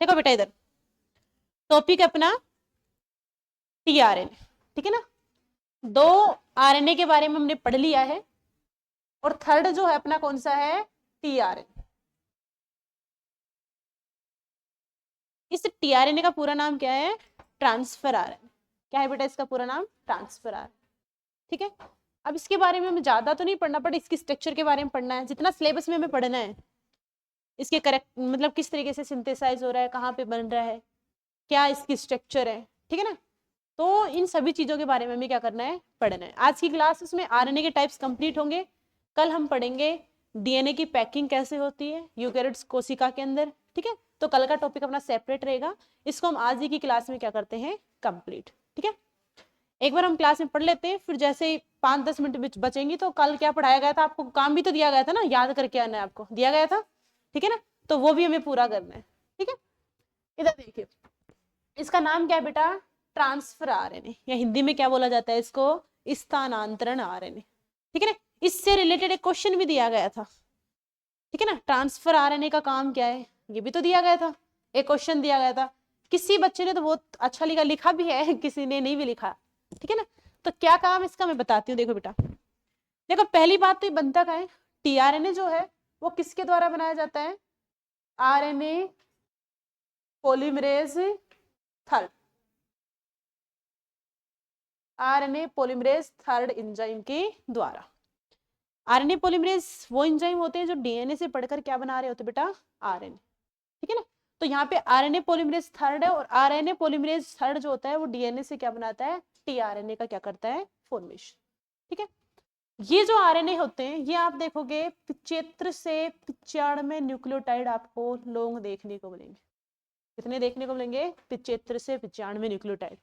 देखो बेटा इधर टॉपिक अपना टीआरएनए, ठीक है ना। दो आरएनए के बारे में हमने पढ़ लिया है और थर्ड जो है अपना कौन सा है, टीआरएनए। इस टीआरएनए का पूरा नाम क्या है, ट्रांसफर आरएनए। क्या है बेटा इसका पूरा नाम, ट्रांसफर आरएनए, ठीक है। अब इसके बारे में हमें ज्यादा तो नहीं पढ़ना, बट इसकी स्ट्रक्चर के बारे में पढ़ना है, जितना सिलेबस में हमें पढ़ना है। इसके करेक्ट मतलब किस तरीके से सिंथेसाइज हो रहा है, कहाँ पे बन रहा है, क्या इसकी स्ट्रक्चर है, ठीक है ना। तो इन सभी चीजों के बारे में हमें क्या करना है, पढ़ना है। आज की क्लास में आरएनए के टाइप्स कंप्लीट होंगे। कल हम पढ़ेंगे डीएनए की पैकिंग कैसे होती है यूकेरियोट्स कोशिका के अंदर, ठीक है। तो कल का टॉपिक अपना सेपरेट रहेगा, इसको हम आज ही की क्लास में क्या करते हैं, कंप्लीट, ठीक है। एक बार हम क्लास में पढ़ लेते हैं, फिर जैसे ही 5-10 मिनट बचेंगी तो कल क्या पढ़ाया गया था, आपको काम भी तो दिया गया था ना, याद करके आना है, आपको दिया गया था, ठीक है ना। तो वो भी हमें पूरा करना है, ठीक है। इधर देखिए, इसका नाम क्या है बेटा, ट्रांसफर आरएनए, या हिंदी में क्या बोला जाता है इसको, स्थानांतरण आरएनए, ठीक है ना। इससे रिलेटेड एक क्वेश्चन भी दिया गया था, ठीक है ना। ट्रांसफर आरएनए का काम क्या है, ये भी तो दिया गया था, एक क्वेश्चन दिया गया था। किसी बच्चे ने तो बहुत अच्छा लिखा लिखा भी है, किसी ने नहीं भी लिखा, ठीक है ना। तो क्या काम इसका मैं बताती हूँ। देखो बेटा, देखो पहली बात तो ये बनता क्या है, टीआरएनए जो है वो किसके द्वारा बनाया जाता है, RNA polymerase third, RNA polymerase third enzyme के द्वारा। आरएनए पॉलीमरेज वो एंजाइम होते हैं जो डीएनए से पढ़कर क्या बना रहे होते हैं बेटा, आरएनए, ठीक है ना। तो यहाँ पे आरएनए पॉलीमरेज थर्ड है, और आरएनए पॉलीमरेज थर्ड जो होता है वो डीएनए से क्या बनाता है, टीआरएनए का क्या करता है, फॉर्मेशन, ठीक है। ये जो आरएनए होते हैं ये आप देखोगे 75 से 95 न्यूक्लियोटाइड आपको लॉन्ग देखने को मिलेंगे। कितने देखने को मिलेंगे, 75 से 95 न्यूक्लियोटाइड।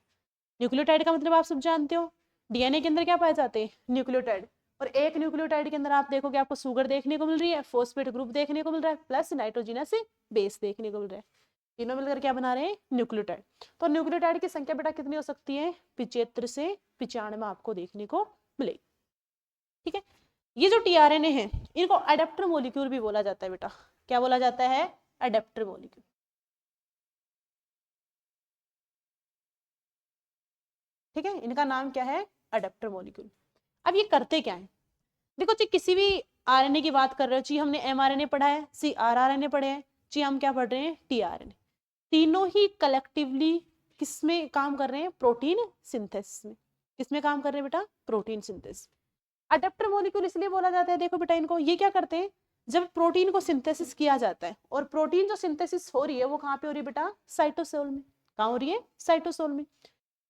न्यूक्लियोटाइड का मतलब आप सब जानते हो, डीएनए के अंदर क्या पाए जाते हैं, न्यूक्लियोटाइड। और एक न्यूक्लियोटाइड के अंदर आप देखोगे आपको शुगर देखने को मिल रही है, फॉस्फेट ग्रुप देखने को मिल रहा है, प्लस नाइट्रोजनस बेस देखने को मिल रहा है। तीनों मिलकर क्या बना रहे हैं, न्यूक्लियोटाइड। तो न्यूक्लियोटाइड की संख्या बेटा कितनी हो सकती है, 75 से 95 आपको देखने को मिलेगी, ठीक है। ये जो टीआरएनए है इनको अडेप्टर मॉलिक्यूल भी बोला जाता है बेटा, क्या बोला जाता है, अडेप्टर मॉलिक्यूल, ठीक है। इनका नाम क्या है, अडेप्टर मॉलिक्यूल। अब ये करते क्या है, देखो जी किसी भी आरएनए की बात कर रहे हो, जी हमने एमआरएनए पढ़ा है, सी आरआरएनए पढ़े हैं, जी हम क्या पढ़ रहे हैं, टीआरएनए। तीनों ही कलेक्टिवली किसमें काम कर रहे हैं, प्रोटीन सिंथेसिस में। किसमें काम कर रहे हैं बेटा, प्रोटीन सिंथेसिस। अडेप्टर मॉलिक्यूल इसलिए बोला जाता है, देखो बेटा इनको, ये क्या करते हैं, जब प्रोटीन को सिंथेसिस किया जाता है, और प्रोटीन जो सिंथेसिस हो रही है वो कहाँ पे हो रही है बेटा, साइटोसोल में। कहाँ हो रही है, साइटोसोल में।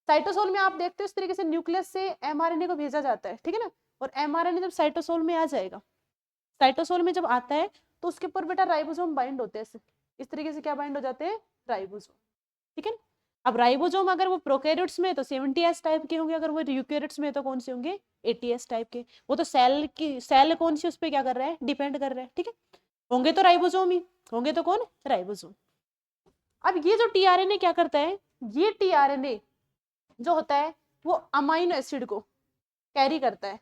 साइटोसोल में आप देखते हो इस तरीके से न्यूक्लियस से एमआरएनए को भेजा जाता है, ठीक है ना। और एमआरएनए जब साइटोसोल में आ जाएगा, साइटोसोल में जब आता है तो उसके ऊपर बेटा राइबोसोम बाइंड होते हैं, इस तरीके से क्या बाइंड हो जाते हैं, राइबोसोम, ठीक है ना। अब राइबोसोम अगर वो प्रोकैरियोट्स में तो 70s टाइप के होंगे, अगर वो यूकेरियोट्स में तो कौन से होंगे, 80s टाइप के। वो तो सेल की, सेल कौन सी उस पर क्या कर रहा है, डिपेंड कर रहा है, ठीक है। होंगे तो राइबोसोम ही होंगे, तो कौन, राइबोसोम। अब ये जो टीआरएनए क्या करता है, ये टीआरएनए जो होता है वो अमाइनो एसिड को कैरी करता है,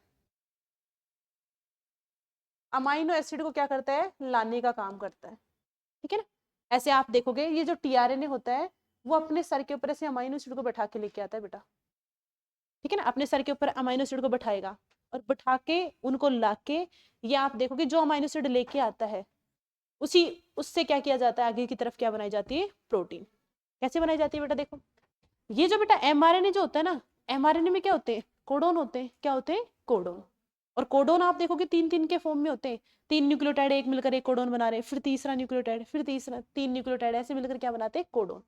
अमाइनो एसिड को क्या करता है, लाने का काम करता है, ठीक है ना। ऐसे आप देखोगे ये जो टीआरएनए होता है वो अपने सर के ऊपर ऐसे अमाइनो एसिड को बैठा के लेके आता है बेटा, ठीक है ना। अपने सर के ऊपर अमाइनो एसिड को बैठाएगा और बैठा के उनको लाके, ये आप देखोगे जो अमाइनो एसिड लेके आता है उसी, उससे क्या किया जाता है, आगे की तरफ क्या बनाई जाती है, प्रोटीन। कैसे बनाई जाती है बेटा, देखो ये जो बेटा एमआरएनए जो होता है ना, एमआरएनए में क्या होते हैं, कोडोन होते हैं, क्या होते हैं, कोडोन। और कोडोन आप देखोगे 3-3 के फॉर्म में होते हैं, 3 न्यूक्लियोटाइड एक मिलकर एक कोडोन बना रहे हैं, फिर तीसरा न्यूक्लियोटाइड, फिर तीसरा, 3 न्यूक्लियोटाइड ऐसे मिलकर क्या बनाते हैं, कोडोन।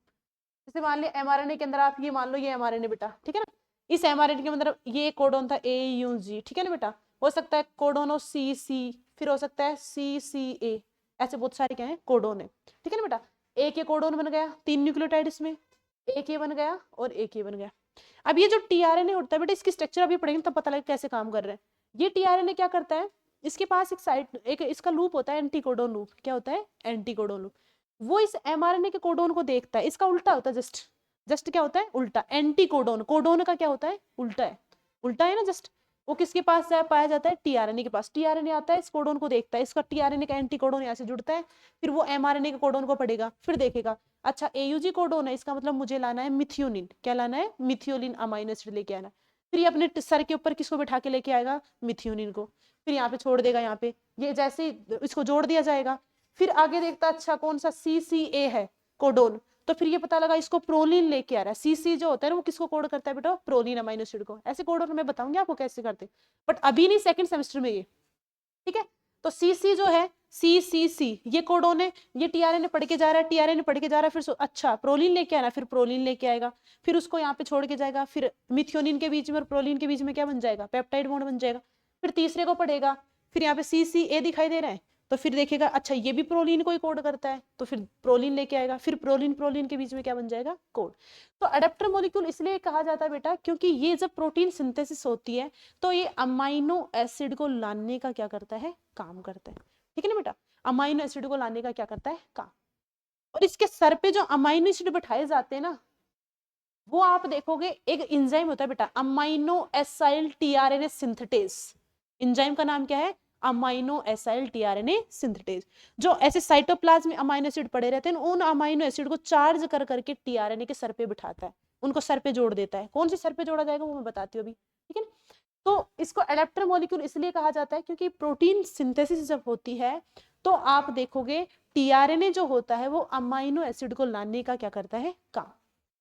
जैसे मान लिया एमआरएनए के अंदर आप ये मान लो ये एमआरएनए बेटा, ठीक है ना। इस एमआरएनए के अंदर ये कोडोन था AUG, ठीक है ना बेटा। हो सकता है कोडोन हो CC, फिर हो सकता है CCA, ऐसे बहुत सारे क्या है, कोडोन है, ठीक है ना बेटा। एक ये कोडोन बन गया, 3 न्यूक्लियोटाइड इसमें, एक ये बन गया और एक ये बन गया। अब ये जो टीआरएनए होता है बेटा, इसकी स्ट्रक्चर अभी पढ़ेंगे तब पता लगेगा कैसे काम कर रहे हैं। ये टीआरएनए क्या करता है, इसके पास एक साइड, एक इसका लूप होता है, एंटीकोडोन लूप। क्या होता है, एंटीकोडोन लूप। वो इस एमआरएनए के कोडोन को देखता है, इसका उल्टा होता है, जस्ट जस्ट क्या होता है, उल्टा। एंटीकोडोन, कोडोन का क्या होता है, उल्टा है, उल्टा है ना जस्ट। वो किसके पास पाया जाता है, टीआरएनए के पास। टीआरएनए आता है, इस कोडोन को देखता है, इसका टीआरएनए का एंटीकोडोन यहाँ से जुड़ता है, फिर वो एमआरएनए के कोडोन को पढ़ेगा, फिर देखेगा अच्छा AUG कोडोन है, इसका मतलब मुझे लाना है मिथियोनिन। क्या लाना है? मिथियोनिन अमाइनो एसिड लेके आना है। फिर ये अपने सर के ऊपर किसको बैठा के लेके आएगा? मिथियोनिन को। फिर यहाँ पे छोड़ देगा, यहाँ पे ये जैसे इसको जोड़ दिया जाएगा। फिर आगे देखता अच्छा कौन सा CCA है कोडोन, तो फिर ये पता लगा इसको प्रोलीन लेके आ रहा है। CC जो होता है ना वो किसको कोड करता है बेटा? प्रोलीन अमाइनो एसिड को। ऐसे कोडोन मैं बताऊंगी आपको कैसे करते, बट अभी नहीं, सेकंड सेमेस्टर में ये, ठीक है। तो CC जो है CCC ये कोडोन है, ये TRNA पढ़ के जा रहा है, TRNA पढ़ के जा रहा है, फिर अच्छा प्रोलीन लेके आना, फिर प्रोलीन लेके आएगा, फिर उसको यहाँ पे छोड़ के जाएगा, फिर मिथियोनिन के बीच में और प्रोलीन के बीच में क्या बन जाएगा? पेप्टाइड बॉन्ड बन जाएगा। फिर तीसरे को पढ़ेगा, फिर यहाँ पे CCA दिखाई दे रहा है, तो फिर देखेगा अच्छा ये भी प्रोलीन को ही कोड करता है, तो फिर प्रोलीन लेके आएगा, फिर प्रोलीन प्रोलीन के बीच में क्या बन जाएगा? कोड। तो अडेप्टर मॉलिक्यूल इसलिए कहा जाता है बेटा क्योंकि ये जब प्रोटीन सिंथेसिस होती है तो ये अमाइनो एसिड को लाने का क्या करता है? काम करता है, ठीक है ना बेटा। अमाइनो एसिड को लाने का क्या करता है? काम। और इसके सर पे जो अमाइनो एसिड बिठाए जाते हैं ना, वो आप देखोगे एक एंजाइम होता है बेटा, amino acyl tRNA synthetase. Enzyme का नाम क्या है? Amino acyl tRNA synthetase. जो ऐसे साइटोप्लाज्म में अमाइनो एसिड पड़े रहते हैं, उन अमाइनो एसिड को चार्ज कर करके टीआरएनए के सर पे बिठाता है, उनको सर पे जोड़ देता है। कौन से सर पे जोड़ा जाएगा वो मैं बताती हूँ अभी, ठीक है। तो इसको एडेप्टर मॉलिक्यूल इसलिए कहा जाता है क्योंकि प्रोटीन सिंथेसिस जब होती है तो आप देखोगे टीआरएनए जो होता है वो अमाइनो एसिड को लाने का क्या करता है? काम।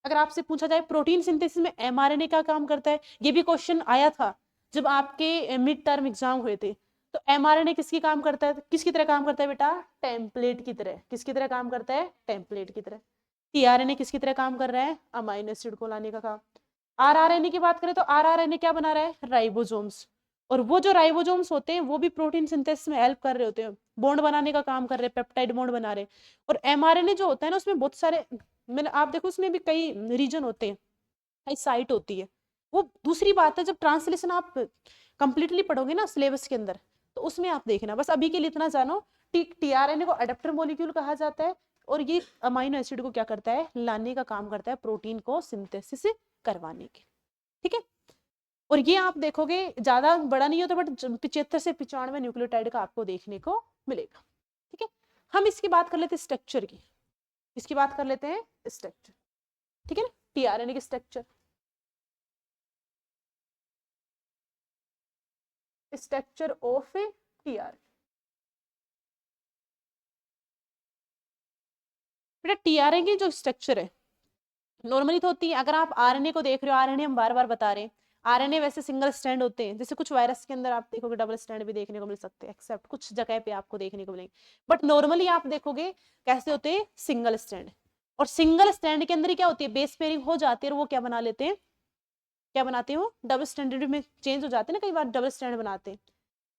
अगर आपसे पूछा जाए प्रोटीन सिंथेसिस में एमआरएनए का काम करता है, ये भी क्वेश्चन आया था जब आपके मिड टर्म एग्जाम हुए थे। तो एमआरएनए किसकी काम करता है? किसकी तरह काम करता है बेटा? टेम्पलेट की तरह। किसकी तरह काम करता है? टेम्पलेट की तरह। टीआरएनए किसकी तरह काम कर रहा है? अमाइनो एसिड को लाने का काम। आरआरएनए की बात करें तो आरआरएनए क्या बना रहा है? राइबोसोम्स। और वो जो राइबोसोम्स होते हैं वो भी प्रोटीन सिंथेसिस में हेल्प कर रहे होते हैं, बॉन्ड बनाने का काम कर रहे हैं, पेप्टाइड बॉन्ड बना रहे हैं। और एमआरएनए जो होता है ना उसमें बहुत सारे, मैंने आप देखो उसमें भी कई रीजन होते हैं, कई साइट होती है। वो दूसरी बात है, जब ट्रांसलेशन आप कंप्लीटली पढ़ोगे ना सिलेबस के अंदर तो उसमें आप देखना। बस अभी के लिए इतना जानो, टीआरएनए को एडेप्टर मॉलिक्यूल कहा जाता है और ये अमाइनो एसिड को क्या करता है? लाने का काम करता है, प्रोटीन को सिंथेसिस करवाने के, ठीक है। और ये आप देखोगे ज्यादा बड़ा नहीं होता, बट 75 से 95 न्यूक्लियोटाइड का आपको देखने को मिलेगा, ठीक है। हम इसकी बात कर लेते हैं स्ट्रक्चर की, इसकी बात कर लेते हैं स्ट्रक्चर, ठीक है ना। टीआरएनए की स्ट्रक्चर, स्ट्रक्चर ऑफ टीआर। बेटा टीआरएनए की जो स्ट्रक्चर है नॉर्मली तो होती है, अगर आप आरएनए को देख रहे हो, आरएनए हम बार बार बता रहे हैं, आरएनए वैसे सिंगल स्ट्रैंड होते हैं, जैसे कुछ वायरस के अंदर आप देखोगे डबल स्ट्रैंड भी देखने को मिल सकते हैं, एक्सेप्ट कुछ जगह पे आपको देखने को मिलेंगे, बट नॉर्मली आप देखोगे कैसे होते हैं? Single strand. और सिंगल स्ट्रैंड के अंदर ही क्या होती है? बेस पेयरिंग हो जाती है और वो क्या बना लेते हैं? क्या बनाते हैं? वो डबल स्ट्रैंडेड में चेंज हो जाते हैं ना, कई बार डबल स्ट्रैंड बनाते हैं।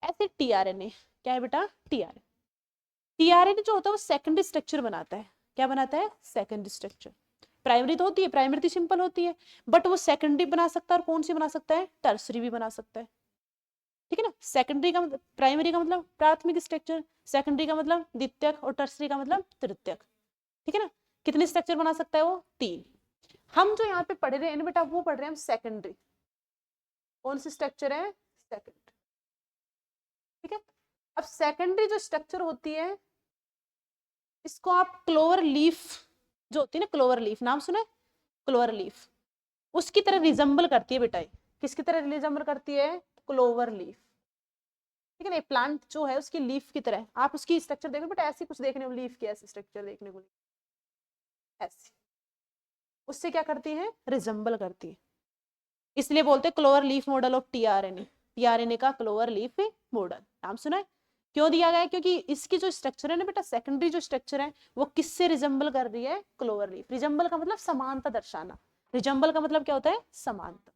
ऐसे टीआरएनए क्या है बेटा? टीआरएनए। टीआरएनए जो होता है वो सेकेंडरी स्ट्रक्चर बनाता है। क्या बनाता है? Secondary structure. प्राइमरी तो होती है, प्राइमरी तो सिंपल होती है, बट वो सेकेंडरी बना सकता है। और कौन सी बना सकता है? टर्सरी भी बना सकता है, ठीक है ना। सेकेंडरी का मतलब, प्राइमरी का मतलब प्राथमिक स्ट्रक्चर, सेकेंडरी का मतलब द्वितीयक, और टर्सरी का मतलब तृतीयक, ठीक है ना। कितने स्ट्रक्चर बना सकता है वो? 3। हम जो यहाँ पे पढ़ रहे हैं बेटा वो पढ़ रहे हैं हम सेकेंडरी। कौन सी स्ट्रक्चर है? सेकेंडरी, ठीक है। अब सेकेंडरी जो स्ट्रक्चर होती है इसको आप क्लोवर लीफ जो होती है ना, क्लोवर लीफ नाम सुना है? क्लोवर लीफ उसकी तरह रिजेंबल करती है बेटा ये। किसकी तरह रिजेंबल करती है? क्लोवर लीफ, ठीक है ना। प्लांट जो है उसकी लीफ की तरह आप उसकी स्ट्रक्चर देखो बेटा, ऐसी कुछ देखने को लीफ की ऐसी स्ट्रक्चर देखने को ऐसी, उससे क्या करती है? रिजेंबल करती है। इसलिए बोलते हैं clover leaf model of tRNA. TRNA का क्लोवर लीफ मॉडल नाम सुना है? क्यों दिया गया है? क्योंकि इसकी जो स्ट्रक्चर है ना बेटा, सेकेंडरी जो स्ट्रक्चर है वो किससे रिजेंबल कर रही है? Clover leaf. रिजेंबल का मतलब समानता दर्शाना, रिजेंबल का मतलब क्या होता है? समानता,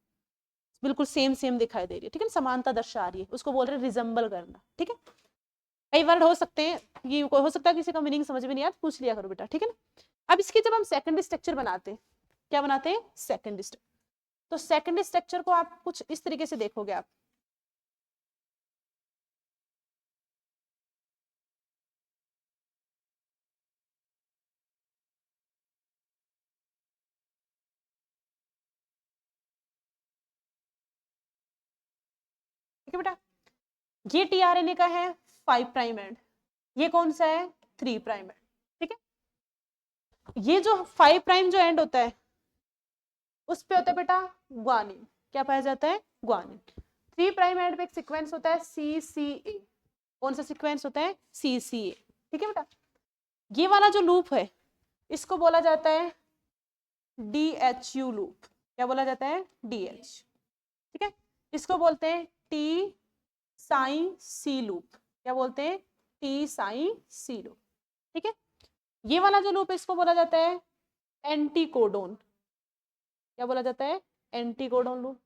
बिल्कुल सेम सेम दिखाई दे रही है, ठीक है। समानता दर्शा रही है, उसको बोल रहे हैं रिजेंबल करना, ठीक है। कई वर्ड हो सकते हैं, ये हो सकता है किसी का मीनिंग समझ में नहीं आया, पूछ लिया करो बेटा, ठीक है ना। अब इसके जब हम सेकेंडरी स्ट्रक्चर बनाते हैं, क्या बनाते हैं? Secondary structure. तो सेकेंडरी स्ट्रक्चर को आप कुछ इस तरीके से देखोगे आप, ठीक है बेटा। ये टीआरएनए का है 5 प्राइम एंड, ये कौन सा है? 3 प्राइम एंड, ठीक है। ये जो 5 प्राइम जो एंड होता है उस पे होता है बेटा ग्वानिन, क्या पाया जाता है, ग्वानिन। 3 प्राइम एंड पे एक सीक्वेंस होता है CCA, कौन सा सीक्वेंस होता है, CCA, ठीक है बेटा। ये वाला जो लूप है इसको बोला जाता है DHU लूप, क्या बोला जाता है, DH, ठीक है। इसको बोलते हैं T साइन C लूप, क्या बोलते हैं, T साइन C लूप, ठीक है। ये वाला जो लूप है इसको बोला जाता है एंटीकोडोन, क्या बोला जाता है, एंटीकोडोन लूप,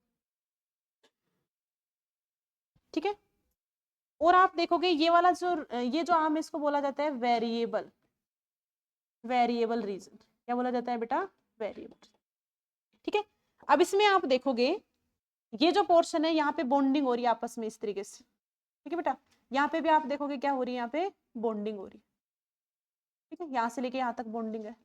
ठीक है। और आप देखोगे ये वाला जो आर्म है इसको बोला जाता है वेरिएबल, वेरिएबल रीजन, क्या बोला जाता है बेटा, वेरिएबल, ठीक है। अब इसमें आप देखोगे ये जो पोर्शन है यहाँ पे बॉन्डिंग हो रही है आपस में इस तरीके से, ठीक है बेटा। यहाँ पे भी आप देखोगे क्या हो रही है, यहाँ पे बॉन्डिंग हो रही है, ठीक है। यहाँ से लेके यहाँ तक बॉन्डिंग है,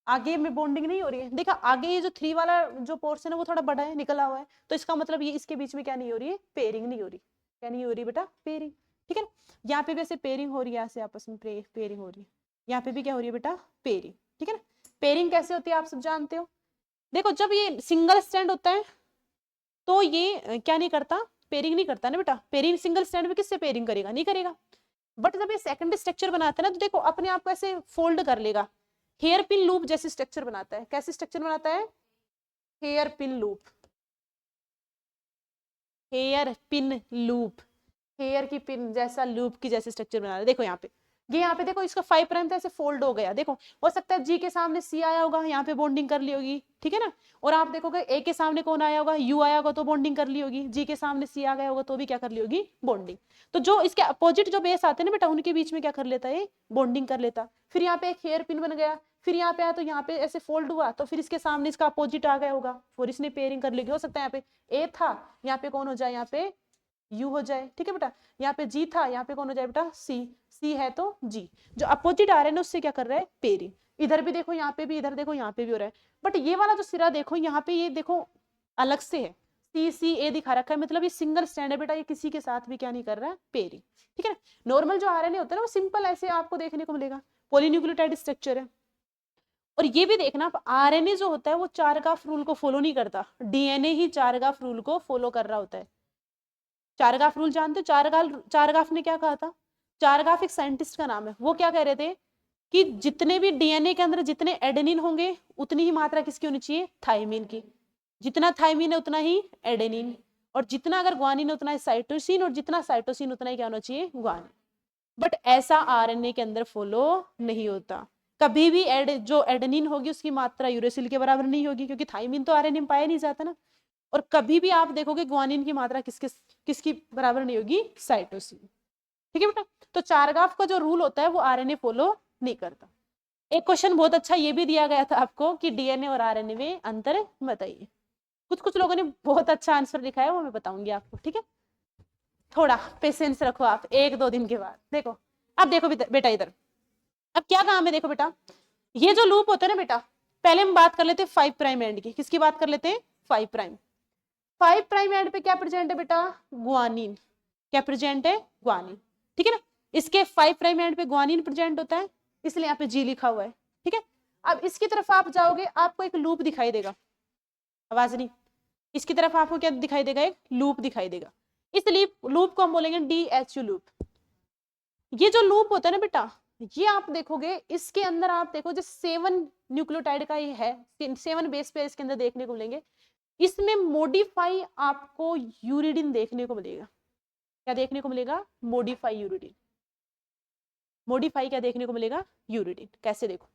आगे में बॉन्डिंग नहीं हो रही है। देखा आगे ये जो 3 वाला जो पोर्शन है वो थोड़ा बड़ा है, निकला हुआ है, तो इसका मतलब ये इसके बीच में क्या नहीं हो रही है, पेयरिंग नहीं हो रही, क्या नहीं हो रही बेटा, पेयरिंग, ठीक है। यहाँ पे भी ऐसे पेयरिंग हो रही है, ऐसे आपस में पेयरिंग हो रही है, यहाँ पे भी क्या हो रही है बेटा, पेयरिंग, ठीक है ना। पेयरिंग कैसे होती है आप सब जानते हो। देखो जब ये सिंगल स्टैंड होता है तो ये क्या नहीं करता, पेयरिंग नहीं करता ना बेटा। पेयरिंग सिंगल स्टैंड में किससे पेयरिंग करेगा, नहीं करेगा। बट जब ये सेकंड स्ट्रक्चर बनाता है ना तो देखो अपने आप को ऐसे फोल्ड कर लेगा, हेयर पिन लूप जैसे स्ट्रक्चर बनाता है। कैसे स्ट्रक्चर बनाता है, hairpin loop, hairpin loop, hair की पिन जैसा लूप की जैसे स्ट्रक्चर बना रहा है। देखो यहाँ पे देखो इसका 5 प्राइम था, ऐसे फोल्ड हो गया। देखो हो सकता है G के सामने C आया होगा, यहाँ पे बॉन्डिंग कर ली होगी, ठीक है ना। और आप देखोगे A के सामने कौन आया होगा, U आया होगा तो बॉन्डिंग कर ली होगी, G के सामने C आ गया होगा तो भी क्या कर ली होगी, बॉन्डिंग। तो जो इसके अपोजिट जो बेस आते हैं ना बेटा उनके बीच में क्या कर लेता है, बॉन्डिंग कर लेता। फिर यहाँ पे एक हेयर पिन बन गया, फिर यहाँ पे आया तो यहाँ पे ऐसे फोल्ड हुआ तो फिर इसके सामने इसका अपोजिट आ गया होगा और इसने पेयरिंग कर ली। हो सकता है यहाँ पे A था, यहाँ पे कौन हो जाए, यहाँ पे U हो जाए, ठीक है बेटा। यहाँ पे G था, यहाँ पे कौन हो जाए बेटा, C है तो G। जो अपोजिट आ रहे हैं ना उससे क्या कर रहा है, पेयरिंग। इधर भी देखो, यहाँ पे भी, इधर देखो, यहाँ पे भी हो रहा है। बट ये वाला जो सिरा देखो यहाँ पे, ये देखो अलग से है, CCA दिखा रखा है, मतलब ये सिंगल स्टैंड है बेटा, ये किसी के साथ भी क्या नहीं कर रहा है, पेयरिंग, ठीक है। नॉर्मल जो RNA होता है ना वो सिंपल ऐसे आपको देखने को मिलेगा, पॉलीन्यूक्लियोटाइड स्ट्रक्चर है। और ये भी देखना RNA जो होता है वो चारगाफ रूल को फॉलो नहीं करता, DNA ही चारगाफ रूल को फॉलो कर रहा होता है। चारगाफ रूल जानते हो, चारगाफ ने क्या कहा था, चारगाफ एक साइंटिस्ट का नाम है, वो क्या कह रहे थे कि जितने भी DNA के अंदर जितने एडेनिन होंगे उतनी ही मात्रा किसकी होनी चाहिए, थायमिन की। जितना थायमिन है उतना ही एडेनिन, और जितना अगर ग्वानिन है उतना ही साइटोसिन, और जितना साइटोसिन उतना ही क्या होना चाहिए, ग्वानिन। बट ऐसा RNA के अंदर फॉलो नहीं होता। कभी भी जो एडेनिन होगी उसकी मात्रा यूरेसिल के बराबर नहीं होगी, क्योंकि थायमिन तो RNA में पाया नहीं जाता ना। और कभी भी आप देखोगे ग्वानिन की मात्रा किसकी बराबर नहीं होगी, साइटोसिन, ठीक है बेटा। तो चारगाफ का जो रूल होता है वो RNA फॉलो नहीं करता। एक क्वेश्चन बहुत अच्छा ये भी दिया गया था आपको कि DNA और RNA में अंतर बताइए। कुछ लोगों ने बहुत अच्छा आंसर लिखा है, वो मैं बताऊंगी आपको, ठीक है। थोड़ा पेशेंस रखो आप, 1-2 दिन के बाद देखो। अब देखो बेटा इधर, अब क्या काम है, देखो बेटा ये जो लूप होता है ना बेटा, पहले हम बात कर लेते हैं 5 प्राइम एंड की। किसकी बात कर लेते हैं, 5 प्राइम। 5 प्राइम एंड पे क्या प्रेजेंट है बेटा, ग्वानिन, क्या प्रेजेंट है, ग्वानिन, ठीक है ना। इसके 5 प्राइम एंड पे ग्वानिन प्रेजेंट होता है, इसलिए यहाँ पे G लिखा हुआ है, ठीक है। अब इसकी तरफ आप जाओगे, आपको एक लूप दिखाई देगा, आवाज नहीं, इसकी तरफ आपको क्या दिखाई देगा, एक लूप दिखाई देगा। इस लूप को हम बोलेंगे DHU लूप। ये जो लूप होता है ना बेटा, ये आप देखोगे इसके अंदर, आप देखो जो 7 न्यूक्लियोटाइड का ये है, 7 बेस पे इसके अंदर देखने को मिलेंगे। इसमें मॉडिफाई आपको यूरिडिन देखने को मिलेगा। क्या देखने को मिलेगा, मॉडिफाई यूरिडिन। मॉडिफाई क्या देखने को मिलेगा, यूरिडिन। कैसे देखो,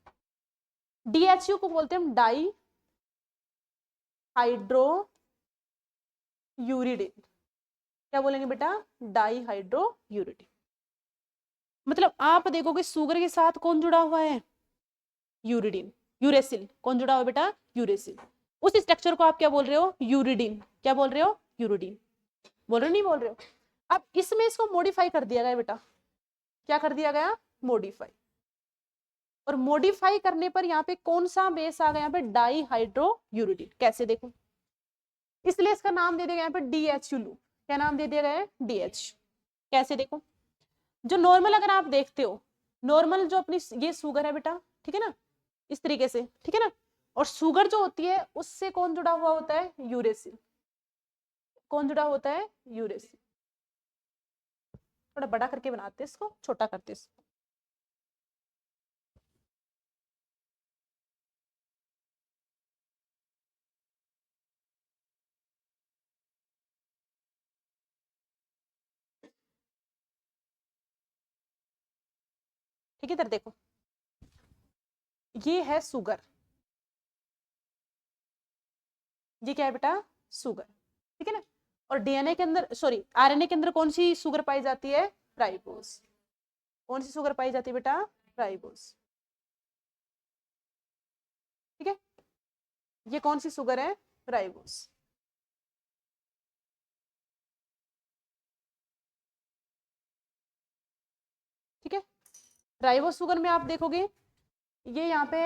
DHU को बोलते हैं हम डाई हाइड्रो यूरिडिन। क्या बोलेंगे बेटा, डाई हाइड्रो यूरिडिन। मतलब आप देखोगे शुगर के साथ कौन जुड़ा हुआ है, यूरिडिन, यूरेसिल। कौन जुड़ा हुआ है बेटा, यूरेसिल। उस स्ट्रक्चर को आप क्या बोल रहे हो, यूरिडिन। क्या बोल रहे हो, यूरिडिन। बोल रहे हो, नहीं बोल रहे हो। अब इसमें इसको मॉडिफाई कर दिया गया बेटा, क्या कर दिया गया, मॉडिफाई। और मॉडिफाई करने पर यहाँ पे कौन सा बेस आ गया, यहाँ पे डाई हाइड्रो यूरिडिन। कैसे देखो, इसलिए इसका नाम दे दिया गया यहाँ पे DHU लूप। क्या नाम दे दिया गया है, DH। कैसे देखो, जो नॉर्मल अगर आप देखते हो, नॉर्मल जो अपनी ये शुगर है बेटा, ठीक है ना, इस तरीके से, ठीक है ना। और शुगर जो होती है उससे कौन जुड़ा हुआ होता है, यूरेसिल। कौन जुड़ा होता है, यूरेसिल। थोड़ा बड़ा करके बनाते हैं इसको, छोटा करते हैं इसको। ठीक है, इधर देखो, ये है शुगर, ये क्या है बेटा, शुगर, ठीक है ना। और डीएनए के अंदर, सॉरी आरएनए के अंदर कौन सी शुगर पाई जाती है, राइबोस। कौन सी शुगर पाई जाती है बेटा, राइबोस, ठीक है। ये कौन सी शुगर है, राइबोस। ठीक है, राइबोस शुगर में आप देखोगे ये यहाँ पे,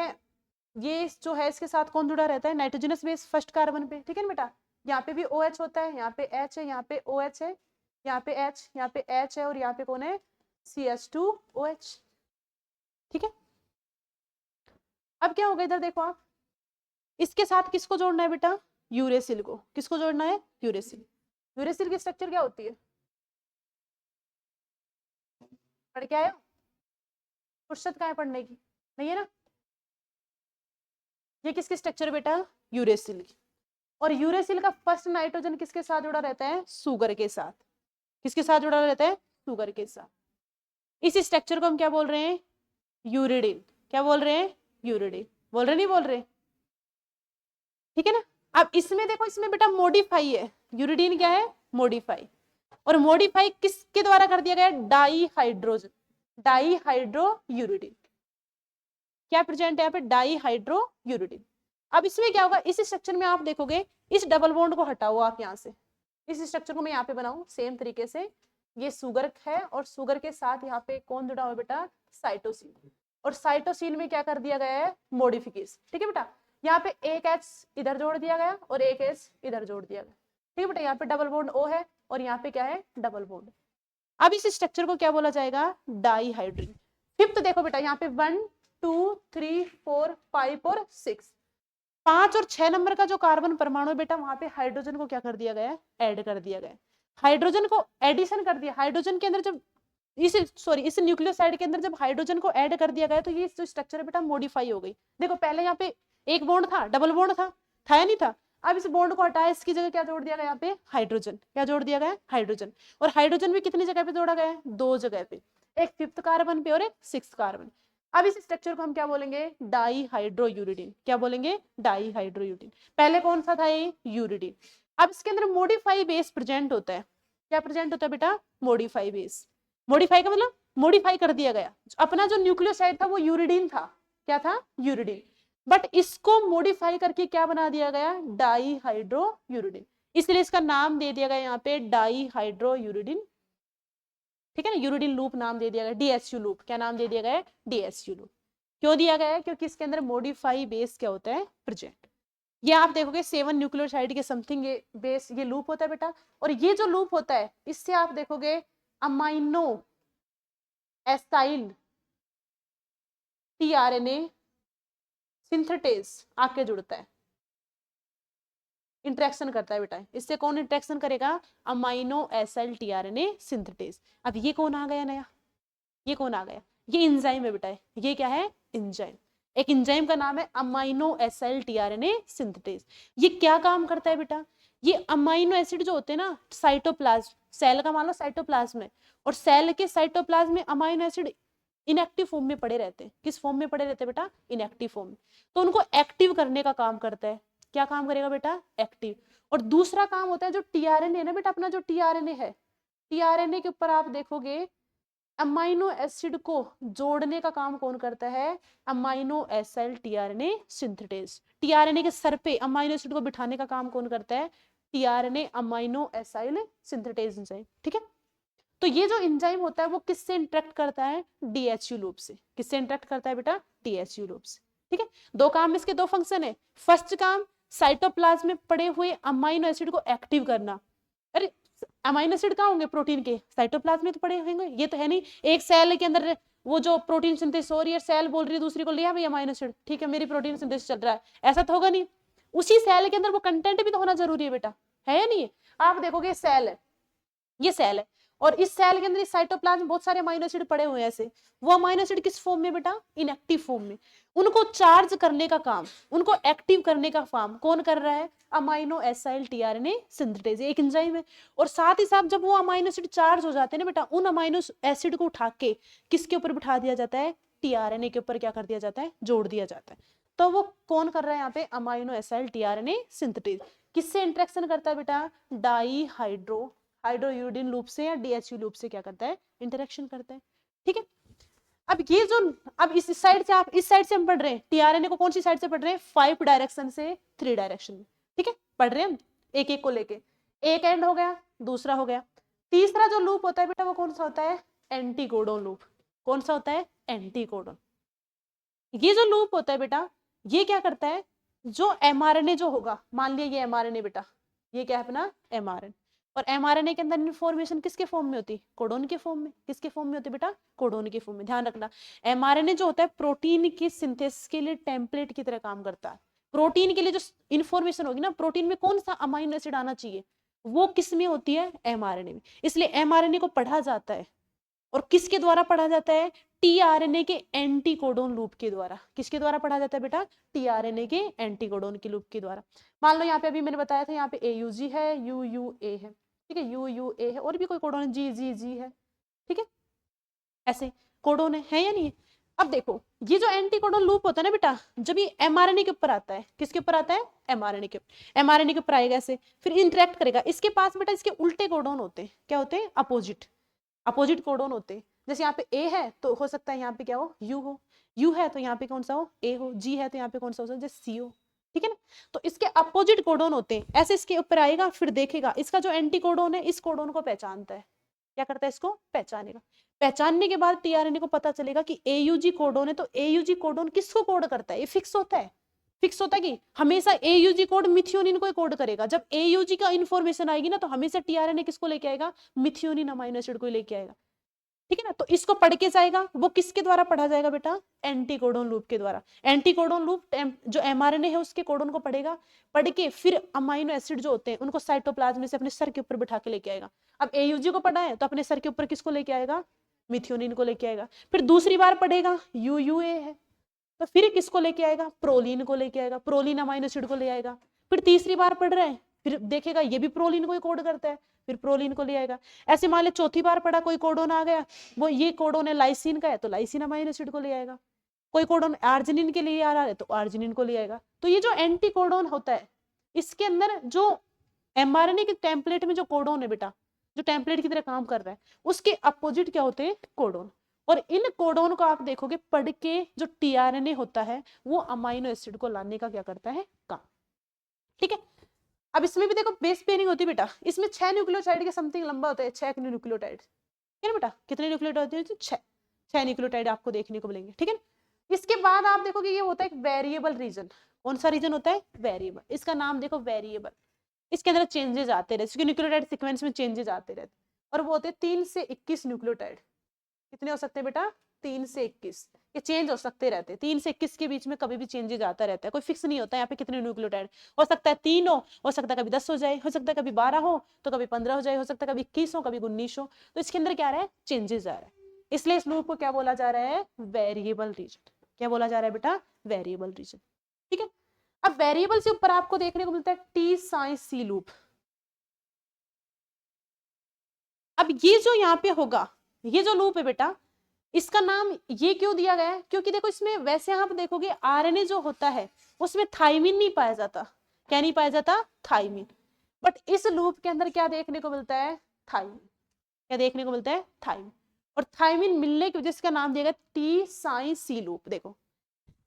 ये जो है इसके साथ कौन जुड़ा रहता है, नाइट्रोजनस बेस फर्स्ट कार्बन पे, ठीक है ना बेटा। यहाँ पे भी OH होता है, यहाँ पे H है, यहाँ पे OH है, यहाँ पे H, यहाँ पे H है, और यहाँ पे कौन है, CH2OH, ठीक है। अब क्या होगा, इधर देखो आप, इसके साथ किसको जोड़ना है बेटा, यूरेसिल को। किसको जोड़ना है, यूरेसिल। यूरेसिल की स्ट्रक्चर क्या होती है, पढ़ के आए हो, फुर्सत कहाँ है पढ़ने की, नहीं है ना। ये किसकी स्ट्रक्चर बेटा, यूरेसिल की। और यूरेसिल का फर्स्ट नाइट्रोजन किसके साथ जुड़ा रहता है, शुगर के साथ। किसके साथ जुड़ा रहता है, शुगर के साथ। इस स्ट्रक्चर को हम क्या बोल रहे हैं, यूरिडिन। क्या बोल रहे हैं, यूरिडिन। बोल रहे नहीं बोल रहे, ठीक है ना। अब इसमें देखो, इसमें बेटा मॉडिफाई है, यूरिडिन क्या है, मॉडिफाई। और मॉडिफाई किसके द्वारा कर दिया गया, dihydrogen, dihydrouridine. क्या प्रेजेंट है यहाँ पे, डाई हाइड्रो यूरिडिन। अब इसमें क्या होगा, इस स्ट्रक्चर में आप देखोगे, इस डबल बॉन्ड को हटाओ आप यहाँ से, इस स्ट्रक्चर को मैं यहाँ पे बनाऊं सेम तरीके से। ये शुगर है, और शुगर के साथ यहाँ पे कौन जुड़ा हुआ बेटा, साइटोसिन। और साइटोसिन में क्या कर दिया गया है, मॉडिफिकेशन, ठीक है बेटा। यहाँ पे एक H इधर जोड़ दिया गया और एक H इधर जोड़ दिया गया, ठीक है बेटा। यहाँ पे डबल बॉन्ड O है, और यहाँ पे क्या है, डबल बॉन्ड। अब इस स्ट्रक्चर को क्या बोला जाएगा, डाईहाइड्रिन। फिफ्थ देखो बेटा, यहाँ पे 1 2 3 4 5 और 6, 5 और 6 नंबर का जो कार्बन परमाणु है बेटा, वहां पे हाइड्रोजन को क्या कर दिया गया है, ऐड कर दिया गया। हाइड्रोजन को एडिशन कर दिया, हाइड्रोजन के अंदर जब इस न्यूक्लियोसाइड के अंदर जब हाइड्रोजन को ऐड कर दिया गया, तो ये जो स्ट्रक्चर है बेटा मॉडिफाई हो गई। देखो पहले यहाँ पे एक बॉन्ड था, डबल बॉन्ड था या नहीं था। अब इस बॉन्ड को हटाया, इसकी जगह क्या जोड़ दिया गया, यहाँ पे हाइड्रोजन। क्या जोड़ दिया गया, हाइड्रोजन। और हाइड्रोजन भी कितनी जगह पे जोड़ा गया है, 2 जगह पे, एक 5th कार्बन पे और एक 6th कार्बन। अब इस स्ट्रक्चर को हम क्या बोलेंगे, डाईहाइड्रोयूरिडिन। क्या बोलेंगे, डाईहाइड्रोयूरिडिन। पहले कौन सा था ये, यूरिडिन। अब इसके अंदर मॉडिफाई बेस प्रेजेंट होता है। क्या प्रेजेंट होता है बेटा, मॉडिफाई बेस। मॉडिफाई का मतलब मॉडिफाई कर दिया गया। अपना जो न्यूक्लियोसाइड था वो यूरिडिन था, क्या था, यूरिडिन। बट इसको मॉडिफाई करके क्या बना दिया गया, डाईहाइड्रोयूरिडिन। इसलिए इसका नाम दे दिया गया यहाँ पे डाईहाइड्रोयूरिडिन, ठीक है ना। यूरिडिन लूप नाम दे दिया गया, DSU लूप। क्या नाम दे दिया गया है, DSU लूप। क्यों दिया गया है, क्योंकि इसके अंदर मॉडिफाई बेस क्या होता है, प्रेजेंट। ये आप देखोगे 7 न्यूक्लियोसाइड के समथिंग ये बेस, ये लूप होता है बेटा। और ये जो लूप होता है, इससे आप देखोगे अमाइनो एसाइल tRNA सिंथेटेज आके जुड़ता है, इंटरेक्शन करता है बेटा। इससे कौन इंटरेक्शन करेगा, अमाइनो एसाइल tRNA सिंथेटेज। अब ये कौन आ गया नया, ये कौन आ गया, ये एंजाइम है बेटा। ये क्या है, एंजाइम। एक एंजाइम का नाम है अमाइनो एसाइल tRNA सिंथेटेज। ये क्या काम करता है बेटा, ये अमाइनो एसिड जो होते हैं ना, साइटोप्लाज्म, सेल का मान लो साइटोप्लाज्म है, और सेल के साइटोप्लाज्म में अमाइनो एसिड इनएक्टिव फॉर्म में पड़े रहते हैं। किस फॉर्म में पड़े रहते हैं बेटा, इनएक्टिव फॉर्म में। तो उनको एक्टिव करने का काम करता है। क्या काम करेगा बेटा, एक्टिव। और दूसरा काम होता है जो tRNA है ना बेटा, अपना जो tRNA है, tRNA के ऊपर आप देखोगे अमाइनो एसिड को जोड़ने का काम कौन करता है, amino acyl tRNA synthetase. tRNA के सर पे अमाइनो एसिड को बिठाने का काम कौन करता है, tRNA amino acyl synthetase enzyme, ठीक है। तो ये जो एंजाइम होता है वो किससे इंटरेक्ट करता है, DHU लूप से। किससे इंटरेक्ट करता है बेटा, DHU लूप से, ठीक है। दो काम इसके, दो फंक्शन है। फर्स्ट काम साइटोप्लाज्म में पड़े हुए अमाइनो एसिड को एक्टिव करना। अरे अमाइनो एसिड कहाँ होंगे, प्रोटीन के साइटोप्लाज्म में तो पड़े होंगे, ये तो है नहीं। एक सेल के अंदर वो जो प्रोटीन सिंथेसिस हो रही है, सेल बोल रही है दूसरी को लिया भाई अमाइनो एसिड, ठीक है मेरी प्रोटीन सिंथेसिस चल रहा है, ऐसा तो होगा नहीं। उसी सेल के अंदर वो कंटेंट भी तो होना जरूरी है बेटा, है या नहीं है? आप देखोगे सेल है, ये सेल है, और इस सेल के अंदर इस साइटोप्लाज्म में बहुत सारे अमाइनो एसिड पड़े हुए हैं ऐसे। वो अमाइनो एसिड किस फॉर्म में बेटा? इनएक्टिव फॉर्म में। उनको चार्ज करने का काम, उनको एक्टिव करने का काम कौन कर रहा है? अमाइनो एसाइल टीआरएनए सिंथेटेज, एक एंजाइम है। और साथ ही साथ जब वो अमाइनो एसिड चार्ज हो जाते हैं ना बेटा, उन अमाइनो एसिड को उठा के किसके ऊपर बिठा दिया जाता है? टीआरएनए के ऊपर क्या कर दिया जाता है? जोड़ दिया जाता है। तो वो कौन कर रहा है यहाँ पे? Amino acyl tRNA synthetase. किससे इंटरेक्शन करता है बेटा? डाई हाइड्रोयूरिडिन लूप से या डीएचयू लूप से क्या करता है? इंटरेक्शन करता है, ठीक है। अब ये जो, अब इस साइड से, आप इस साइड से हम पढ़ रहे हैं टीआरएनए को, कौन सी साइड से पढ़ रहे हैं? 5 डायरेक्शन से 3 डायरेक्शन में, ठीक है, पढ़ रहे हैं हम एक एक को लेके। एक एंड हो गया, दूसरा हो गया। तीसरा जो लूप होता है बेटा वो कौन सा होता है? Anticodon loop. कौन सा होता है? एंटीकोडोन। ये जो लूप होता है बेटा, ये क्या करता है? जो एमआरएनए जो होगा, मान लिया ये एमआरएनए बेटा, ये क्या है अपना? एमआरएनए। और एमआरएनए के अंदर इन्फॉर्मेशन किसके फॉर्म में होती? कोडोन के फॉर्म में। किसके फॉर्म में होती बेटा? कोडोन के फॉर्म में। ध्यान रखना, एमआरएनए जो होता है प्रोटीन की सिंथेसिस के लिए टेम्पलेट की तरह काम करता है। प्रोटीन के लिए जो इन्फॉर्मेशन होगी ना, प्रोटीन में कौन सा अमाइनो एसिड आना चाहिए, वो किस में होती है? एमआरएनए में। इसलिए एमआरएनए को पढ़ा जाता है, और किसके द्वारा पढ़ा जाता है? टीआरएनए के एंटीकोडोन लूप के द्वारा। किसके द्वारा पढ़ा जाता है बेटा? टीआरएनए के एंटीकोडोन के लूप के द्वारा। मान लो यहाँ पे अभी मैंने बताया था, यहाँ पे एयूजी है, यूयूए है, ठीक है, यूयूए है, और भी कोई कोडोन जी है, ठीक है, ऐसे कोडोन है या नहीं है? अब देखो, ये जो एंटीकोडोन लूप होता है ना बेटा, जब ये एमआरएनए के ऊपर आता है, किसके ऊपर आता है? एमआरएनए के ऊपर। एमआरएनए के ऊपर आएगा ऐसे, फिर इंटरेक्ट करेगा। इसके पास बेटा इसके उल्टे कोडोन होते हैं। क्या होते हैं? अपोजिट कोडोन होते हैं। जैसे यहाँ पे ए है तो हो सकता है यहाँ पे क्या हो? यू हो। यू है तो यहाँ पे कौन सा हो? ए हो। जी है तो यहाँ पे कौन सा हो सकता है? जैसे सी हो, ठीक है ना। तो इसके अपोजिट कोडोन होते हैं, ऐसे इसके ऊपर आएगा, फिर देखेगा इसका जो एंटी कोडोन है इस कोडोन को पहचानता है। क्या करता है? इसको पहचानेगा। पहचानने के बाद टीआरएनए को पता चलेगा कि एयूजी कोडोन है, तो एयूजी कोडोन किसको कोड करता है? ये फिक्स होता है, कि हमेशा एयूजी कोड मिथियोनिन को कोड करेगा। जब एयूजी का इंफॉर्मेशन आएगी ना, तो हमेशा टीआरएनए किसको लेके आएगा? मिथियोनिन अमाइनो एसिड को लेके आएगा, ठीक है ना। तो इसको पढ़ के जाएगा, वो किसके द्वारा पढ़ा जाएगा बेटा? एंटीकोडोन लूप के द्वारा। एंटीकोडोन लूप जो एमआरएनए है उसके कोडोन को पढ़ेगा, पढ़ के फिर अमाइनो एसिड जो होते हैं उनको साइटोप्लाज्म से अपने सर के ऊपर बिठा के लेके आएगा। अब एयूजी को पढ़ा है तो अपने सर के ऊपर किसको लेके आएगा? मिथियोनिन को लेके आएगा। फिर दूसरी बार पढ़ेगा, यूयूए है, तो फिर किसको लेके आएगा? प्रोलीन को लेके आएगा, प्रोलीन अमाइनो एसिड को ले आएगा। फिर तीसरी बार पढ़ रहा है, फिर देखेगा ये भी प्रोलीन को ही कोड करता है, फिर प्रोलीन को ले आएगा। ऐसे मान ले चौथी बार पढ़ा, कोई कोडोन आ गया, वो ये कोडोन है लाइसिन का है, तो लाइसिन अमाइनो एसिड को ले आएगा। कोई कोडोन आर्जिनिन के लिए आ रहा है तो आर्जिनिन को ले आएगा। तो ये जो एंटी कोडोन होता है, इसके अंदर जो एमआरएनए के टेम्पलेट में जो कोडोन है बेटा, जो टेम्पलेट की तरह काम कर रहा है, उसके अपोजिट क्या होते हैं? कोडोन। और इन कोडोन को आप देखोगे पढ़ के, जो टीआरएनए होता है वो अमाइनो एसिड को लाने का क्या करता है? काम, ठीक है। अब इसमें भी देखो बेस पेयरिंग होती है बेटा, इसमें 6 न्यूक्लियोटाइड के समथिंग लंबा होता है, 6 न्यूक्लियोटाइड, है ना बेटा। कितने न्यूक्लियोटाइड होते हैं? 6 न्यूक्लियोटाइड आपको देखने को मिलेंगे, ठीक है। इसके बाद आप देखोगे ये होता है एक वेरिएबल रीजन। कौन सा रीजन होता है? वेरिएबल। इसका नाम देखो वेरिएबल। इसके अंदर चेंजेस आते रहते, न्यूक्लियोटाइड सीक्वेंस में चेंजेस आते रहते, और वो होते हैं 3 से 21 न्यूक्लियोटाइड। कितने हो सकते हैं बेटा? 3 से 21। ये चेंज हो सकते रहते हैं, 3 से 21 के बीच में कभी भी चेंजेस आता रहता है, कोई फिक्स नहीं होता यहाँ पे कितने न्यूक्लियोटाइड हो सकता है। 3 हो सकता है कभी 10 हो जाए, हो सकता है कभी 12 हो तो कभी 15 हो जाए, हो सकता है कभी 21 हो, कभी 19 हो। तो इसके अंदर क्या आ रहा है? चेंजेस आ रहा है। इसलिए इस लूप को क्या बोला जा रहा है? Variable region. क्या बोला जा रहा है बेटा? वेरिएबल रीजन, ठीक है। अब वेरिएबल से ऊपर आपको देखने को मिलता है टी साइन सी लूप। अब ये जो यहाँ पे होगा, ये जो लूप है बेटा, इसका नाम ये क्यों दिया गया है? क्योंकि देखो इसमें वैसे आप देखोगे आरएनए जो होता है उसमें थाइमिन नहीं पाया जाता। क्या नहीं पाया जाता? थाइमिन। बट इस लूप के अंदर क्या देखने को मिलता है? थाइमिन। क्या देखने को मिलता है? थाइमिन। और थाइमिन मिलने की वजह से इसका नाम दिया गया टी साइन सी लूप। देखो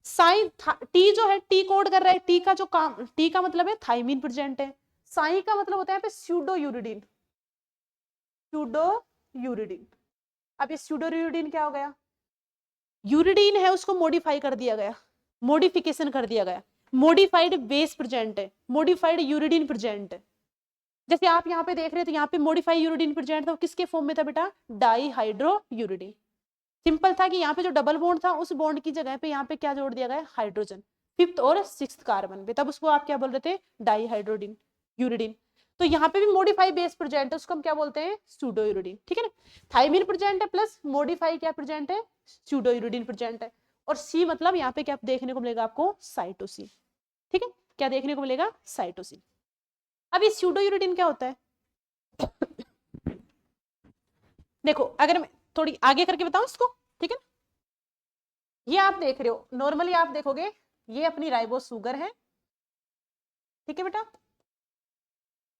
साइन, टी जो है टी कोड कर रहा है, टी का जो काम, टी का मतलब है थाइमिन प्रेजेंट है, साइन का मतलब होता है यहाँ पे स्यूडो यूरिडीन। अब ये स्यूडो यूरिडीन क्या हो गया? यूरिडीन है उसको मॉडिफाई कर दिया गया, मॉडिफिकेशन कर दिया गया, मॉडिफाइड बेस प्रेजेंट है, मॉडिफाइड यूरिडीन प्रेजेंट है। जैसे आप यहाँ पे देख रहे थे, यहाँ पे मॉडिफाइड यूरिडीन प्रेजेंट था, किसके फॉर्म में था बेटा? Die hydro uridine. सिंपल था कि यहाँ पे जो डबल बॉन्ड था उस बॉन्ड की जगह पे यहाँ पे क्या जोड़ दिया गया है, हाइड्रोजन, 5th और 6th कार्बन पे, तब उसको आप क्या बोल रहे थे, डाईहाइड्रोडिन यूरिडीन। तो यहाँ पे भी मॉडिफाई बेस प्रेजेंट है, उसको हम क्या बोलते हैं, सूडो यूरिडीन। ठीक है ना, थाइमिन प्रेजेंट है प्लस मॉडिफाई क्या प्रेजेंट है, सूडो यूरिडीन प्रेजेंट है। और सी मतलब यहाँ पे क्या देखने को मिलेगा आपको, साइटोसिन। ठीक है, क्या देखने को मिलेगा, साइटोसिन। अब ये सूडो यूरिडीन क्या होता है देखो, अगर मैं थोड़ी आगे करके बताऊं इसको, ठीक है ना, ये आप देख रहे हो, नॉर्मली आप देखोगे ये अपनी राइबोस शुगर है, ठीक है बेटा,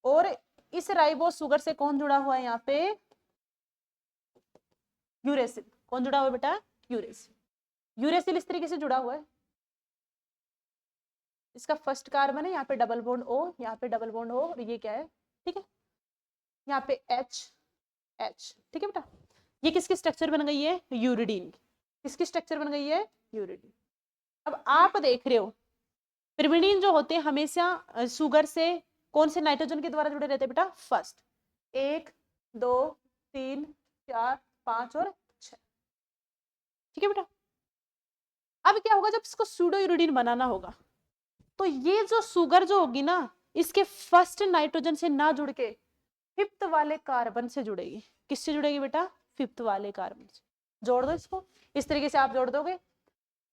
और इस राइबोस शुगर से कौन जुड़ा हुआ है यहाँ पे, यूरेसिल। कौन जुड़ा हुआ है बेटा, यूरेसिल। यूरेसिल इस तरीके से जुड़ा हुआ है, इसका फर्स्ट कार्बन है, यहाँ पे डबल बॉन्ड ओ, यहाँ पे डबल बॉन्ड ओ, और ये क्या है, ठीक है, यहाँ पे एच एच। ठीक है बेटा, ये किसकी स्ट्रक्चर बन गई है, यूरिडीन। किसकी स्ट्रक्चर बन गई है, यूरिडीन। अब आप देख रहे हो पिरिमिडीन जो होते हैं हमेशा शुगर से कौन से नाइट्रोजन के द्वारा जुड़े रहते हैं बेटा, फर्स्ट, 1 2 3 4 5 और 6। ठीक है बेटा, अब क्या होगा जब इसको सूडो यूरिडीन बनाना होगा, तो ये जो शुगर जो होगी ना, इसके फर्स्ट नाइट्रोजन से ना जुड़ के 5th वाले कार्बन से जुड़ेगी। किससे जुड़ेगी बेटा, 5th वाले कार्बन से। जोड़ दो इसको, इस तरीके से आप जोड़ दोगे,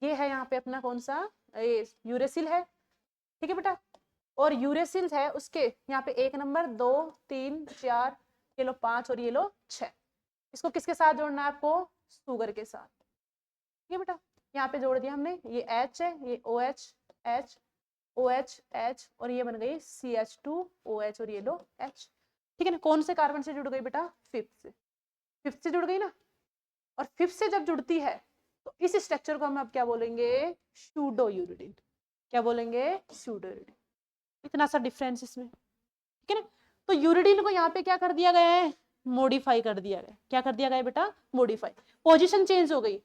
ये है यहाँ पे अपना कौन सा, ये यूरेसिल है, ठीक है बेटा, और यूरेसिल है उसके यहाँ पे 1 नंबर 2 3 4, ये लो 5 और ये लो 6। इसको किसके साथ जोड़ना है आपको, शुगर के साथ। ठीक है बेटा, यहाँ पे जोड़ दिया हमने, ये H है, ये OH H OH H, और ये बन गई CH2OH, और ये लो H। ठीक है ना, कौन से कार्बन से जुड़ गई बेटा, 5th से। 5th से जुड़ गई ना, और 5th से जब जुड़ती है तो इस स्ट्रक्चर को हम अब क्या बोलेंगे, सूडो यूरिडीन। क्या बोलेंगे, सूडो यूरिडीन। इतना सा डिफरेंस इसमें। ठीक है ना, तो यूरिडीन को यहाँ पे क्या कर दिया गया है, मॉडिफाई कर दिया गया। क्या कर दिया गया बेटा, मॉडिफाई, पोजीशन चेंज हो गई।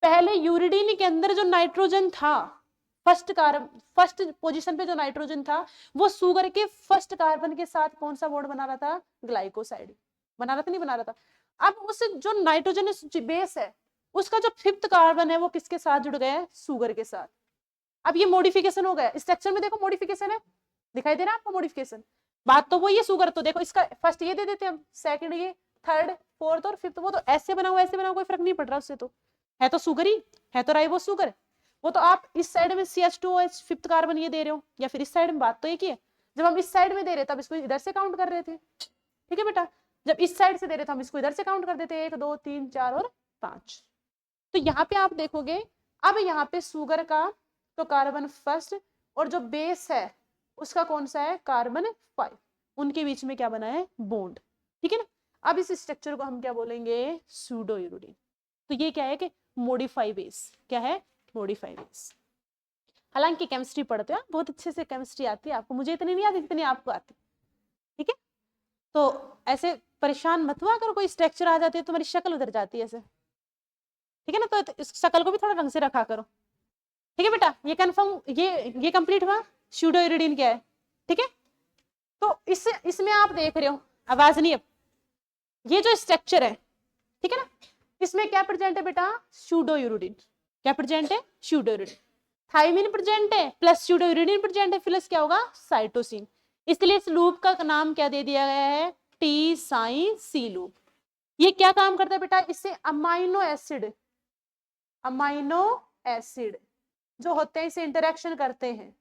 पहले यूरिडीन के अंदर जो नाइट्रोजन था, फर्स्ट पोजीशन पे जो नाइट्रोजन था, वो शुगर के फर्स्ट कार्बन के साथ कौन सा बॉन्ड बना रहा था, ग्लाइकोसाइड बना रहा था, नहीं बना रहा था। अब उस जो नाइट्रोजन बेस है, उसका जो 5th कार्बन है वो किसके साथ जुड़ गया है, शुगर के साथ। अब ये मॉडिफिकेशन हो गया, स्ट्रक्चर में देखो मॉडिफिकेशन है, दिखाई दे रहा है आपको मॉडिफिकेशन। बात तो वो ये शुगर, तो देखो इसका फर्स्ट ये दे देते हैं हम, सेकंड ये, थर्ड 4th और 5th, वो तो ऐसे बना हुआ ऐसे बना हुआ, कोई फर्क नहीं पड़ रहा उससे, तो है तो शुगर ही है, तो राइबोस शुगर। वो तो आप इस साइड में CH2OH 5th कार्बन ये दे रहे हो, या फिर इस साइड में, बात तो एक ही है। जब हम इस साइड में दे रहे तब इसको इधर से काउंट कर रहे थे। ठीक है बेटा, जब इस साइड से दे रहे थे हम इसको इधर से काउंट कर देते, 1 2 3 4 और 5। तो यहाँ पे आप देखोगे, अब यहाँ पे शुगर का तो कार्बन फर्स्ट, और जो बेस है उसका कौन सा है, कार्बन 5, उनके बीच में क्या बना है, बॉन्ड। ठीक है ना, अब इस स्ट्रक्चर को हम क्या बोलेंगे, सूडो यूरिडीन। तो ये क्या है कि मॉडिफाई बेस, क्या है, मॉडिफाई बेस। हालांकि केमिस्ट्री पढ़ते हो, बहुत अच्छे से केमिस्ट्री आती है आपको, मुझे इतनी नहीं आती जितनी आपको आती। ठीक है, तो ऐसे परेशान मत हुआ अगर कोई स्ट्रक्चर आ जाती है, तुम्हारी शक्ल उधर जाती है ऐसे। ठीक है ना, तो इस शक्ल को भी थोड़ा ढंग से रखा करो। ठीक है बेटा, ये कंफर्म, ये कंप्लीट हुआ, सूडो यूरिडीन क्या है। ठीक है, तो इसमें आप देख रहे हो, आवाज नहीं, अब ये जो स्ट्रक्चर है, ठीक है ना, इसमें क्या प्रेजेंट है बेटा, सूडो यूरिडीन। क्या प्रेजेंट है, सूडो यूरिडीन। थाइमिन प्रेजेंट है प्लस सूडो यूरिडीन प्रेजेंट है, प्लस क्या होगा, साइटोसिन। इसलिए इस लूप का नाम क्या दे दिया गया है, टी साइन सी लूप। ये क्या काम करता है बेटा, इससे अमाइनो एसिड जो होते हैं इसे इंटरेक्शन करते हैं।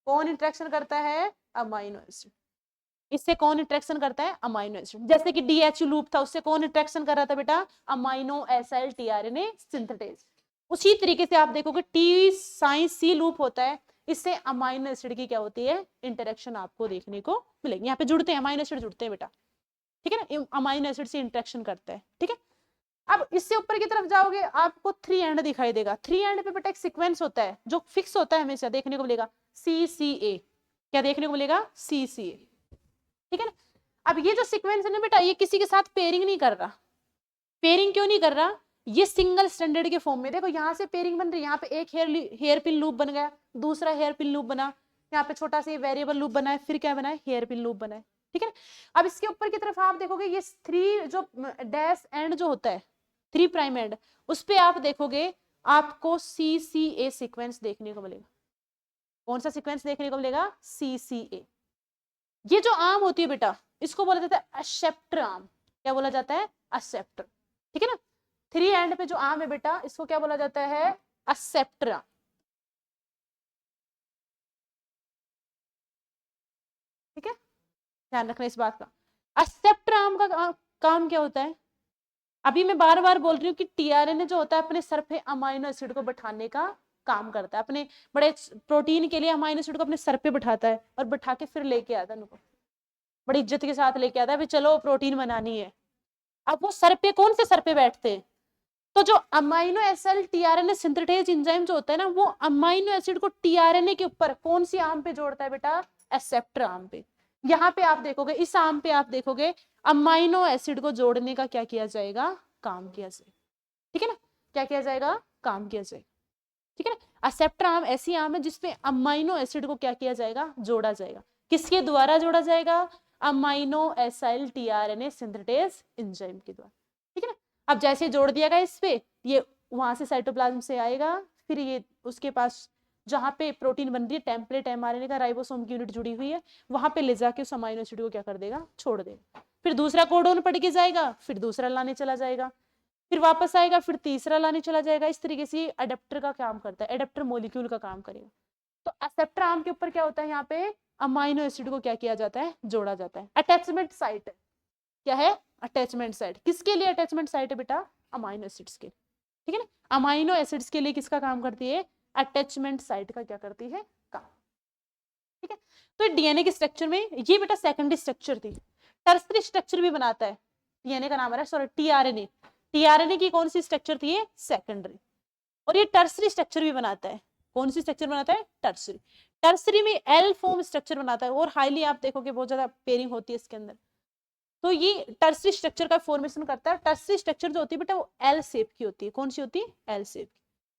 कौन इंटरेक्शन करता है, अमाइनो एसिड। इससे कौन इंटरेक्शन करता है, अमाइनो एसिड। जैसे कि DHA लूप था, उससे कौन इंटरेक्शन कर रहा था बेटा, अमाइनो एसिड tRNA सिंथेटेज। उसी तरीके से आप देखोगे टी साइन सी लूप होता है, इससे अमाइनो एसिड की क्या होती है, इंटरेक्शन आपको देखने को मिलेगी। यहाँ पे जुड़ते हैं, अमाइनो एसिड जुड़ते हैं बेटा। ठीक है ना, अमाइनो एसिड से इंटरेक्शन करता है। ठीक है, अब इससे ऊपर की तरफ जाओगे आपको 3 एंड दिखाई देगा। 3 एंड पे बेटा एक सीक्वेंस होता है जो फिक्स होता है, हमेशा देखने को मिलेगा, CCA। क्या देखने को मिलेगा, CCA। ठीक है ना, अब ये जो सीक्वेंस है ना बेटा, ये किसी के साथ पेयरिंग नहीं कर रहा। पेयरिंग क्यों नहीं कर रहा, ये सिंगल स्टैंडर्ड के फॉर्म में। देखो यहाँ से पेयरिंग बन रही है, यहाँ पे एक हेयर पिन लूप बन गया, दूसरा हेयर पिन लूप बना, यहाँ पे छोटा सा वेरिएबल लूप बना है, फिर क्या बना है, हेयर पिन लूप बना है। ठीक है ना, अब इसके ऊपर की तरफ आप देखोगे ये 3 जो डैश एंड जो होता है, 3 प्राइम एंड, उस पे आप देखोगे आपको CCA सीक्वेंस देखने को मिलेगा। कौन सा सीक्वेंस देखने को मिलेगा? CCA। ये जो आर्म होती है बेटा, इसको बोला जाता है एक्सेप्टर आर्म। क्या बोला जाता है? एक्सेप्टर। ठीक है ना? 3 एंड पे जो आर्म है बेटा, इसको क्या बोला जाता है? Acceptor arm. ठीक है, ध्यान रखना इस बात का। एक्सेप्टर आर्म का काम क्या होता है? अभी मैं बार बार बोल रही हूँ कि टीआरएनए जो होता है अपने सर पे अमाइनो एसिड को बैठाने का काम करता है। अपने बड़े प्रोटीन के लिए अमाइनो एसिड को अपने सर पे बैठाता है और बैठा के फिर लेके आता है उनको, बड़ी इज्जत के साथ लेके आता है, भाई चलो प्रोटीन बनानी है। अब वो सर पे, कौन से सर पे बैठते हैं? तो जो amino acid tRNA synthetase enzyme जो होता है ना, वो अमाइनो एसिड को टीआरएनए के ऊपर कौन सी आर्म पे जोड़ता है बेटा? एक्सेप्टर आर्म पे। यहाँ पे आप देखोगे, इस आर्म पे आप देखोगे अमाइनो एसिड को जोड़ने का क्या किया जाएगा? काम किया जाएगा। ठीक है ना? क्या किया जाएगा? काम किया जाएगा। ठीक है ना? एक्सेप्टर आर्म ऐसी आर्म है जिसमें अमाइनो एसिड को क्या किया जाएगा? जोड़ा जाएगा। किसके द्वारा जोड़ा जाएगा? Amino acid tRNA synthetase enzyme के द्वारा। ठीक है ना? अब जैसे जोड़ दिया गया इस पे, ये वहां से साइटोप्लाज्म से आएगा, फिर ये उसके पास जहां पे प्रोटीन बन रही है, टेम्पलेट एमआरएनए का राइबोसोम की यूनिट जुड़ी हुई है, वहां पे ले जाके उस अमाइनो एसिड को क्या कर देगा? छोड़ देगा। फिर दूसरा कोडोन पढ़ के जाएगा, फिर दूसरा लाने चला जाएगा, फिर वापस आएगा, फिर तीसरा लाने चला जाएगा। इस तरीके से अडेप्टर का काम करता है, अडेप्टर मॉलिक्यूल का काम करेगा। तो एक्सेप्टर आर्म के ऊपर क्या होता है? यहाँ पे अमाइनो एसिड को क्या किया जाता है? जोड़ा जाता है। अटैचमेंट साइट क्या है? Attachment site. किसके लिए अटैचमेंट साइट है बेटा? अमाइनो एसिड्स के। ठीक है ना? अमाइनो एसिड्स के लिए किसका काम करती है? अटैचमेंट साइट का क्या करती है? काम। ठीक है, तो डीएनए के स्ट्रक्चर में ये बेटा सेकेंडरी स्ट्रक्चर थी। टर्सरी स्ट्रक्चर भी बनाता है, डीएनए का नाम आ रहा है, सॉरी टीआरएनए। टीआरएनए की कौन सी स्ट्रक्चर थी? ये सेकेंडरी। और ये टर्सरी स्ट्रक्चर भी बनाता है। कौन सी स्ट्रक्चर बनाता है? टर्सरी। टर्सरी में एल फॉर्म स्ट्रक्चर बनाता है, और हाईली आप देखोगे बहुत ज्यादा पेयरिंग होती है इसके अंदर। तो ये टर्सरी स्ट्रक्चर का फॉर्मेशन करता है। टर्सरी स्ट्रक्चर जो होती है बेटा, वो एल शेप की होती है। कौन सी होती है? एल शेप की।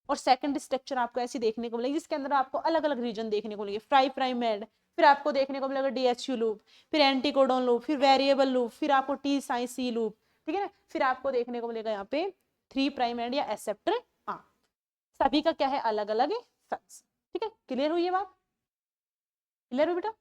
और सेकेंडरी स्ट्रक्चर आपको ऐसी देखने को मिलेगी जिसके अंदर आपको अलग अलग रीजन देखने को मिलेंगे। फ्राई प्राइम एंड, फिर आपको देखने को मिलेगा डीएचयू लूप, फिर एंटीकोडोन लूप, फिर वेरिएबल लूप, फिर आपको टी साइन सी लूप। ठीक है ना? फिर आपको देखने को मिलेगा यहाँ पे 3 प्राइम एंड या एक्सेप्टर। हाँ, सभी का क्या है? अलग अलग है फंक्शन। ठीक है, क्लियर हुई ये बात? क्लियर हुई बेटा?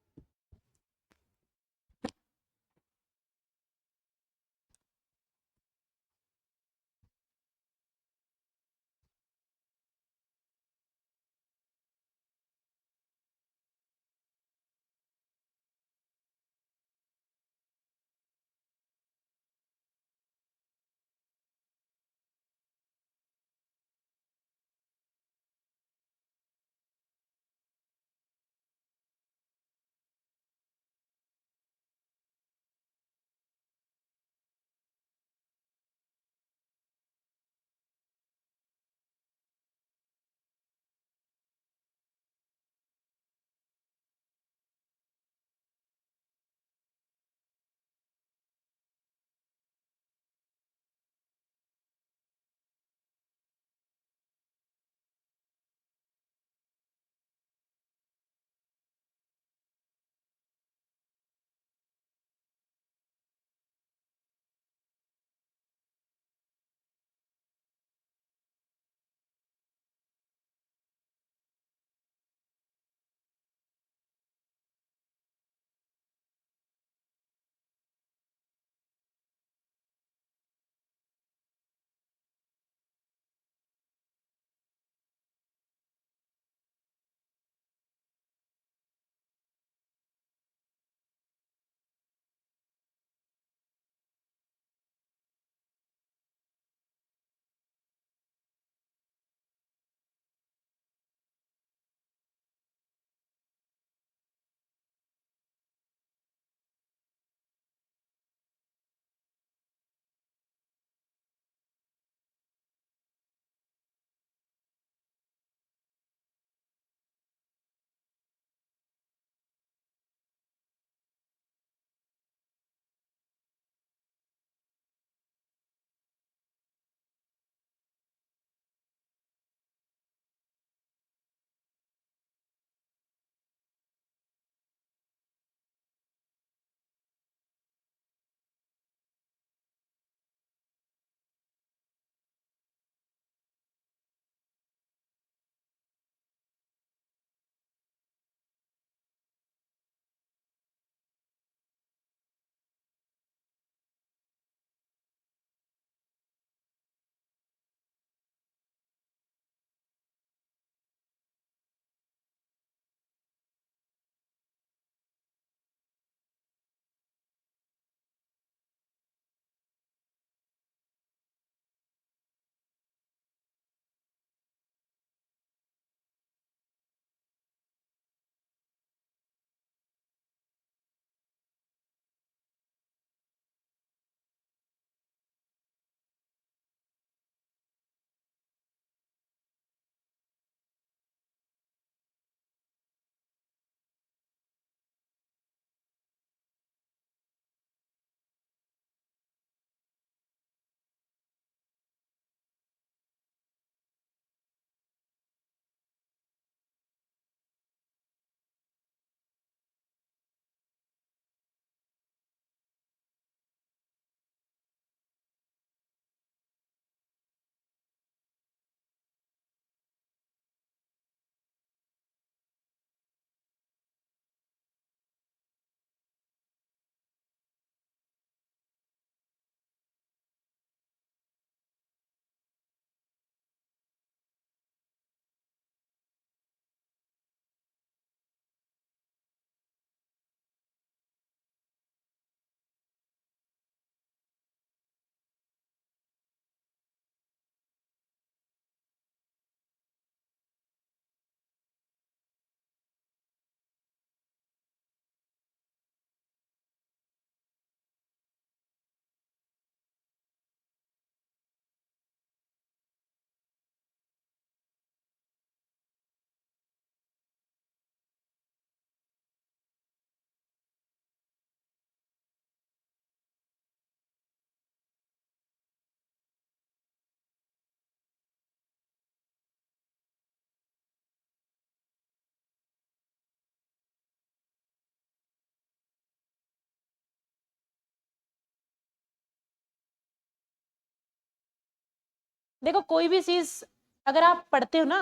देखो कोई भी चीज अगर आप पढ़ते हो ना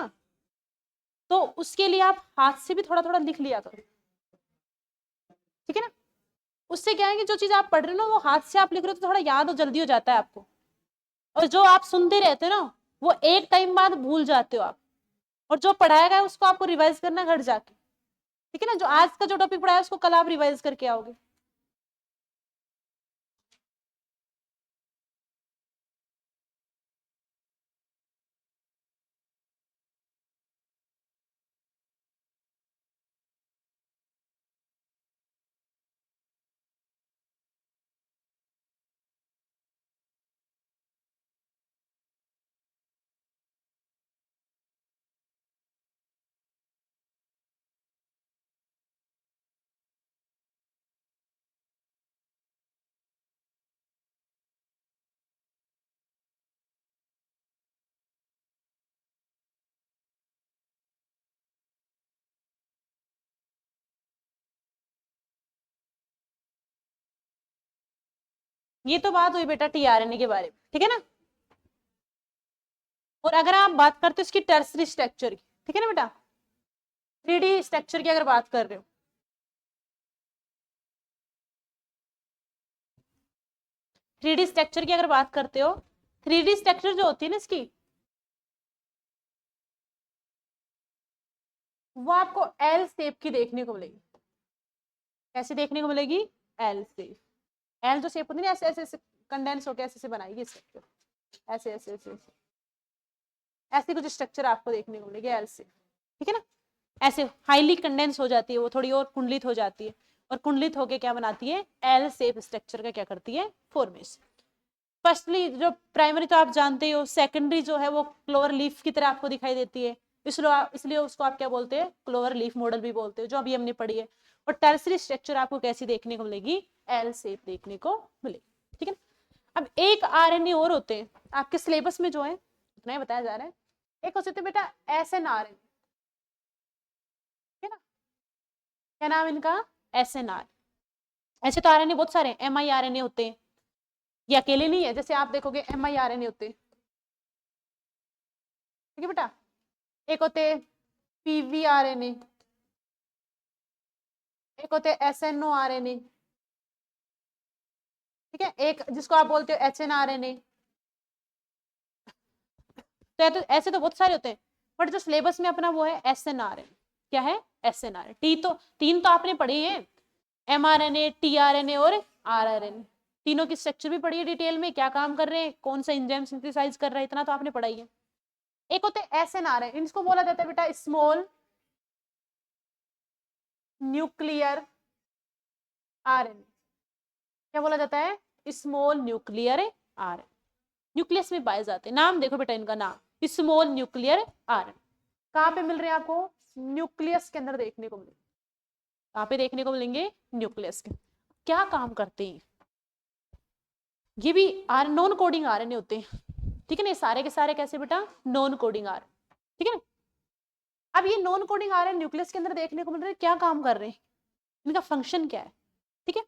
तो उसके लिए आप हाथ से भी थोड़ा थोड़ा लिख लिया करो, ठीक है ना। उससे क्या है कि जो चीज आप पढ़ रहे हो ना वो हाथ से आप लिख रहे हो तो थोड़ा याद हो, जल्दी हो जाता है आपको। और जो आप सुनते रहते हो ना वो एक टाइम बाद भूल जाते हो आप, और जो पढ़ाया गया है उसको आपको रिवाइज करना घर जाके, ठीक है ना। जो आज का जो टॉपिक पढ़ाया है उसको कल आप रिवाइज करके आओगे। ये तो बात हुई बेटा टीआरएनए के बारे में, ठीक है ना। और अगर आप बात करते हो इसकी टर्सरी स्ट्रक्चर की, ठीक है ना बेटा, 3D स्ट्रक्चर की अगर बात कर रहे हो, 3D स्ट्रक्चर की अगर बात करते हो, 3D स्ट्रक्चर जो होती है ना इसकी, वो आपको एल शेप की देखने को मिलेगी। कैसे देखने को मिलेगी? L shape. एल जो शेप होती है ना ऐसे ऐसे ऐसे कंडेंस होकर ऐसे ऐसे बनाएगी स्ट्रक्चर, ऐसे ऐसे ऐसे ऐसे ऐसे कुछ स्ट्रक्चर आपको देखने को मिलेगी एल शेप, ठीक है ना। ऐसे हाईली कंडेंस हो जाती है वो, थोड़ी और कुंडलित हो जाती है, और कुंडलित होके क्या बनाती है? एल शेप स्ट्रक्चर का क्या करती है? फॉर्मेशन। फर्स्टली जो प्राइमरी तो आप जानते हो, सेकेंडरी जो है वो क्लोवर लीफ की तरह आपको दिखाई देती है, इसलिए उसको आप क्या बोलते हैं? क्लोवर लीफ मॉडल भी बोलते हैं, जो अभी हमने पढ़ी है। और टर्सरी स्ट्रक्चर आपको कैसी देखने को मिलेगी? एल शेप देखने को मिलेगी, ठीक है ना। अब एक आरएनए और होते हैं आपके सिलेबस में जो है, इतना ही बताया जा रहा है। एक होते हैं बेटा एसएनआरएनए, ठीक है ना। क्या नाम इनका? एसएनआर। ऐसे तो आरएनए बहुत सारे एमआईआरएनए होते हैं, ये अकेले नहीं है। जैसे आप देखोगे एमआईआरएनए होते हैं, ठीक है बेटा। एक होते पीवीआरएनए, एक होते एसएनओआरएनए, ठीक है। एक जिसको आप बोलते हो एचएनआरएनए। तो ऐसे तो बहुत सारे होते हैं, बट जो सिलेबस में अपना वो है एसएनआरएनए। क्या है? एसएनआर। टी तो तीन तो आपने पढ़ी है, एमआरएनए, टीआरएनए और आरआरएनए। तीनों की स्ट्रक्चर भी पढ़ी है डिटेल में, क्या काम कर रहे हैं, कौन सा एंजाइम सिंथेसाइज कर रहा है, इतना तो आपने पढ़ा ही है। एक होते हैं एसएनआरएनए, इनको बोला जाता है बेटा स्मॉल न्यूक्लियर आरएनए। क्या बोला जाता है? Small nuclear RNA. न्यूक्लियस में पाए जाते हैं। नाम देखो बेटा इनका नाम, स्मॉल न्यूक्लियर आरएनए। कहाँ पे मिल रहे हैं आपको? न्यूक्लियस के अंदर देखने को मिलेंगे। कहाँ पे देखने को मिलेंगे? न्यूक्लियस के। क्या काम करते हैं ये भी? आर नॉन कोडिंग आरएनए होते हैं, ठीक है ना। सारे के सारे कैसे बेटा? नॉन कोडिंग आर, ठीक है ना। अब ये नॉन कोडिंग आरएनए न्यूक्लियस के अंदर देखने को मिल रहे हैं, क्या काम कर रहे हैं, इनका फंक्शन क्या है, ठीक है।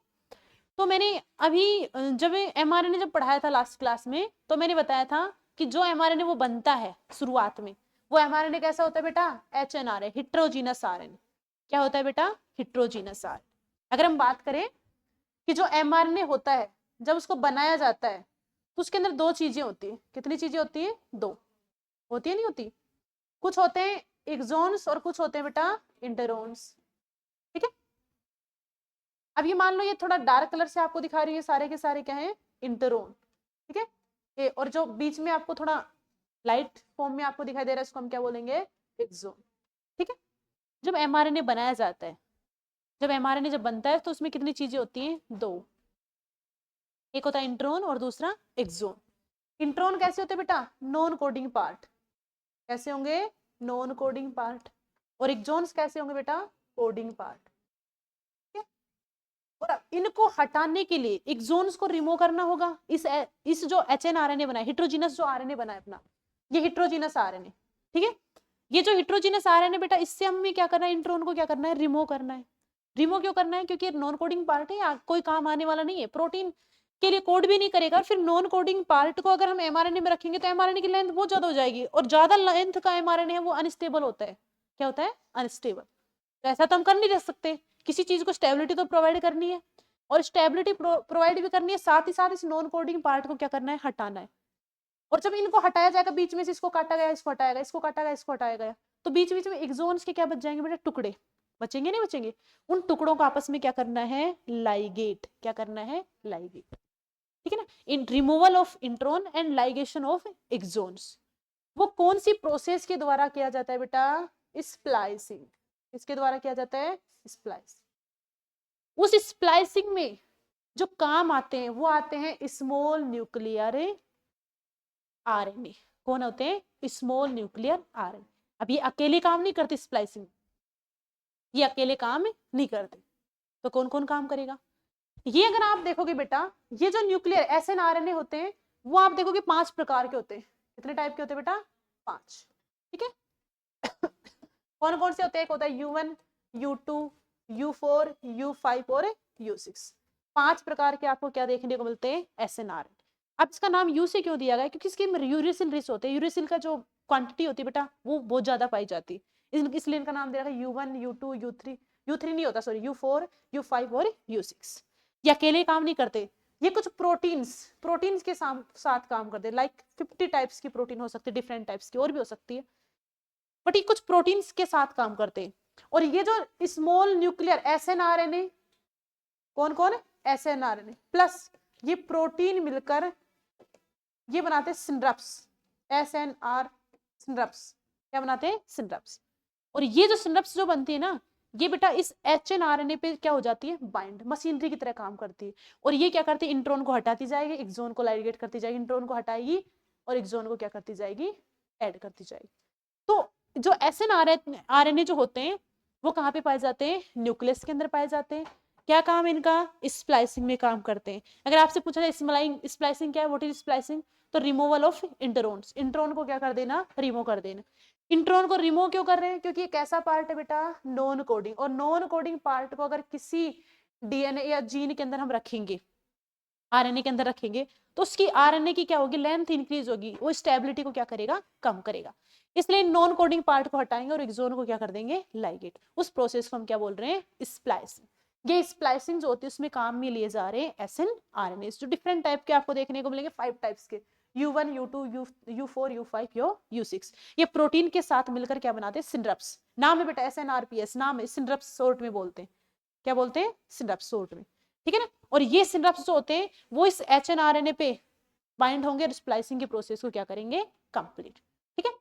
तो मैंने अभी जब एमआरएनए जब पढ़ाया था लास्ट क्लास में, तो मैंने बताया था कि जो एमआरएनए वो बनता है शुरुआत में, वो एमआरएनए कैसा होता है बेटा? एचएनआरए, हिट्रोजीनस आरएनए। क्या होता है बेटा? Heterogeneous RNA. अगर हम बात करें कि जो एमआरएनए होता है जब उसको बनाया जाता है तो उसके अंदर दो चीजें होती है। कितनी चीजें होती है? दो होती है, नहीं होती? कुछ होते हैं एक्सॉन्स और कुछ होते हैं बेटा इंटरॉन्स, ठीक है। अब ये मान लो ये थोड़ा डार्क कलर से आपको दिखा रही है, सारे के सारे क्या है? इंटरॉन, ठीक है। ये और जो बीच में आपको थोड़ा लाइट फॉर्म में आपको दिखाई दे रहा है इसको हम क्या बोलेंगे? एक्सॉन, ठीक है। जब एमआरएनए बनाया जाता है, जब एमआरएनए जब बनता है तो उसमें कितनी चीजें होती हैं? दो। एक होता है इंट्रोन और दूसरा एक्सोन। इंट्रोन कैसे होते हैं बेटा? Non coding part. कैसे होंगे? Non coding part. और एक्सोन्स कैसे होंगे बेटा? Coding part. और अब इनको हटाने के लिए एक्सोन्स को रिमूव करना होगा। इस जो एचएनआरएनए बना है, हिट्रोजीनस जो आरएनए बना है अपना, ये हिट्रोजीनस आरएनए, ठीक है। ये जो हिट्रोजीनस आरएनए बेटा, इससे हमें क्या करना है? इंट्रोन को क्या करना है? रिमूव करना है। रिमूव क्यों करना है? क्योंकि नॉन कोडिंग पार्ट है, कोई काम आने वाला नहीं है। प्रोटीन के लिए कोड भी नहीं करेगा। और फिर नॉन कोडिंग पार्ट को अगर हम एमआरएनए में रखेंगे तो एमआरएनए की लेंथ बहुत ज्यादा हो जाएगी, और ज्यादा लेंथ का एमआरएनए है वो अनस्टेबल होता है। क्या होता है? अनस्टेबल। तो ऐसा तो हम कर नहीं रह सकते, किसी चीज को स्टेबिलिटी तो प्रोवाइड करनी है, और स्टेबिलिटी प्रोवाइड भी करनी है, साथ ही साथ इस नॉन कोडिंग पार्ट को क्या करना है? हटाना है। और जब इनको हटाया जाएगा, बीच में से इसको काटा गया, इसको हटाया गया, इसको काटा गया, इसको हटाया गया, तो बीच बीच में एक्सोन्स के क्या बच जाएंगे बेटा? टुकड़े बचेंगे, नहीं बचेंगे? उन टुकड़ों को आपस में क्या करना है? लाइगेट। क्या करना है? लाइगेट। ठीक है ना? In removal of intron and ligation of exons, वो कौन सी प्रोसेस के द्वारा किया जाता है बेटा? स्प्लाइसिंग। इसके द्वारा किया जाता है स्प्लाइस। उस स्प्लाइसिंग में जो काम आते हैं वो आते हैं स्मॉल न्यूक्लियर आरएनए। कौन होते हैं? Small nuclear RNA. अब ये अकेले काम नहीं करते स्प्लाइसिंग, ये अकेले काम नहीं करते, तो कौन कौन काम करेगा? ये अगर आप देखोगे बेटा, ये जो न्यूक्लियर एसएनआरएनए होते हैं वो आप देखोगे 5 प्रकार के होते हैं। कितने टाइप के होते हैं बेटा? 5। ठीक है। कौन कौन से होते हैं? एक होता है U1, U2, U4, U5 और U6। 5 प्रकार के आपको क्या देखने को मिलते हैं? एसएनआरएनए। अब इसका नाम यू से क्यों दिया गया? क्योंकि इसके यूरेसिल रिच होते हैं, यूरेसिल का जो क्वांटिटी होती है बेटा वो बहुत ज्यादा पाई जाती है, इसलिए इनका नाम दे रखा है U1, U2, U3, U3 नहीं होता सॉरी, U4, U5 और U6। ये अकेले काम नहीं करते, ये कुछ प्रोटीन्स के साथ काम करते हैं। लाइक 50 टाइप्स की प्रोटीन हो सकती है, डिफरेंट टाइप्स की और भी हो सकती है, बट ये कुछ प्रोटीन्स के साथ काम करते हैं। और ये जो स्मॉल न्यूक्लियर एसएनआरएनए, कौन कौन है? एसएनआरएनए प्लस ये प्रोटीन मिलकर ये बनाते हैं सिनरप्स। एसएनआर सिनरप्स क्या बनाते हैं? सिनरप्स। और ये जो सिनरप्स जो बनती है ना, ये बेटा इस एचएनआरएनए पे क्या हो जाती है? बाइंड, मशीनरी की तरह काम करती है। और ये क्या करती है? इंट्रॉन को हटाती जाएगी, एक्सोन को लाइगेट करती जाएगी, इंट्रॉन को हटाएगी और एक्सोन को क्या करती जाएगी? ऐड करती जाएगी। तो जो एसएनआरएनए जो होते हैं वो कहाँ पे पाए जाते हैं? न्यूक्लियस के अंदर पाए जाते हैं। क्या काम इनका? स्प्लाइसिंग में काम करते हैं। अगर आपसे पूछा जाए स्प्लाइसिंग क्या है, व्हाट इज स्प्लाइसिंग, तो रिमूवल ऑफ इंट्रॉन्स, इंट्रॉन को क्या कर देना? रिमूव कर देना। इंट्रॉन को रिमूव क्यों कर रहे हैं? क्योंकि एक ऐसा पार्ट है बेटा नॉन कोडिंग, और नॉन कोडिंग पार्ट को अगर किसी डीएनए या जीन के अंदर हम रखेंगे, आरएनए के अंदर रखेंगे, तो उसकी आरएनए की क्या होगी? लेंथ इंक्रीज होगी, वो स्टेबिलिटी को क्या करेगा? कम करेगा। इसलिए नॉन कोडिंग पार्ट को हटाएंगे और एक्सोन को क्या कर देंगे? लाइगेट। उस प्रोसेस को हम क्या बोल रहे हैं? स्प्लाइसिंग। ये स्प्लाइसिंग जो होती है उसमें काम में लिए जा रहे हैं एसएनआरएनए, जो डिफरेंट टाइप के आपको देखने को मिलेंगे, 5 टाइप्स के, U1, U2, U4, U5 U6। ये प्रोटीन के साथ मिलकर क्या बनाते हैं? सिनरप्स। नाम है बेटा SNRPS, नाम है, सिनरप्स शॉर्ट में बोलते हैं। क्या बोलते हैं? सिनरप्स शॉर्ट में। ठीक है ना? और ये सिनरप्स जो होते हैं वो इस एचएनआरएनए पे बाइंड होंगे और स्प्लाइसिंग के प्रोसेस को क्या करेंगे? कंप्लीट। ठीक है।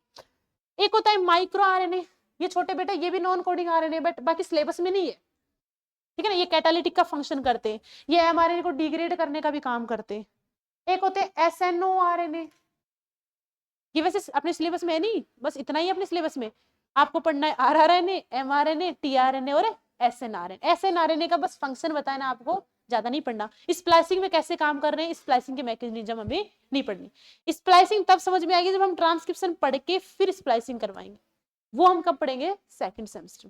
एक होता है माइक्रो आरएनए, ये छोटे बेटा, ये भी नॉन कोडिंग आरएनए, बट बाकी सिलेबस में नहीं है। ठीक है ना? ये कैटालिटिक का फंक्शन करते हैं, ये एमआरएनए को डिग्रेड करने का भी काम करते हैं। एक होते हैं एसएनओ आरएनए, ये वैसे अपने सिलेबस में है नहीं, बस इतना ही अपने सिलेबस में आपको पढ़ना है आरआरएनए, एमआरएनए, टीआरएनए और एसएनआरएनए। एसएनआरएनए का बस फंक्शन बताया ना आपको, ज्यादा नहीं पढ़ना। स्प्लाइसिंग में कैसे काम कर रहे हैं, स्प्लाइसिंग के मैकेनिज्म हमें नहीं पढ़नी। स्प्लाइसिंग तब समझ में आएगी जब हम ट्रांसक्रिप्शन पढ़ के फिर स्प्लाइसिंग करवाएंगे, वो हम कब पढ़ेंगे? Second semester.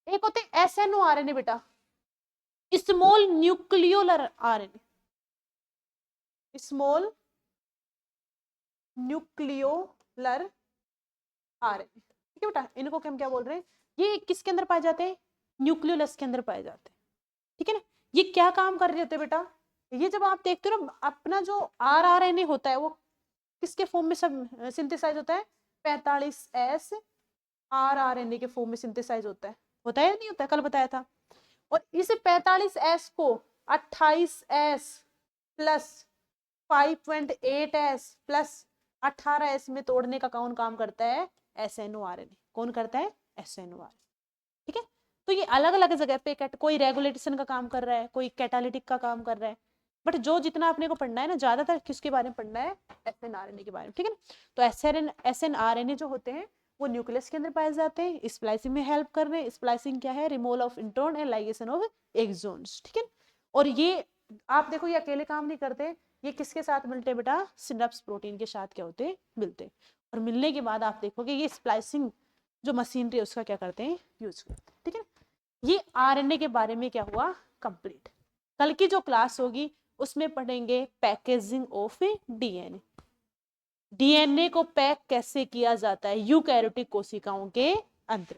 एक होते हैं एसएनओ आरएनए बेटा, small nucleolar RNA, small nucleolar RNA. ठीक है बेटा, इनको हम क्या बोल रहे हैं? ये किसके अंदर पाए जाते हैं? न्यूक्लियोलस के अंदर पाए जाते हैं। ठीक है ना? ये क्या काम कर रहे होते हैं बेटा? ये जब आप देखते हो ना, अपना जो आरआरएनए होता है वो किसके फॉर्म में सब सिंथेसाइज होता है? 45S आरआरएनए के फॉर्म में सिंथेसाइज होता है या नहीं होता है? कल बताया था। और इस 45S को 28S plus 5.8S plus 18S में तोड़ने का कौन काम करता है? एसएनओआरएनए। कौन करता है? एसएनओआरएनए। ठीक है। तो ये अलग अलग जगह पे कोई रेगुलेशन का काम कर रहा है, कोई कैटालिटिक का काम कर रहा है, बट जो जितना अपने को पढ़ना है ना, ज्यादातर किसके बारे में पढ़ना है? एसएनआरएनए के बारे में। ठीक है ना? तो एसएनआरएनए जो होते हैं वो न्यूक्लियस के अंदर पाए जाते हैं, स्प्लाइसिंग में हेल्प कर रहे हैं। स्प्लाइसिंग क्या है? Removal of intron and ligation of exons. ठीक है। और ये आप देखो ये अकेले काम नहीं करते, ये किसके साथ मिलते हैं बेटा? सिनप्स प्रोटीन के साथ क्या होते हैं? मिलते हैं। और मिलने के बाद आप देखोगे ये स्प्लाइसिंग जो मशीनरी है उसका क्या करते हैं? यूज करते हैं। ठीक है। ये आरएनए के बारे में क्या हुआ? कंप्लीट। कल की जो क्लास होगी उसमें पढ़ेंगे पैकेजिंग ऑफ डीएनए, डीएनए को पैक कैसे किया जाता है यूकैरियोटिक कोशिकाओं के अंदर।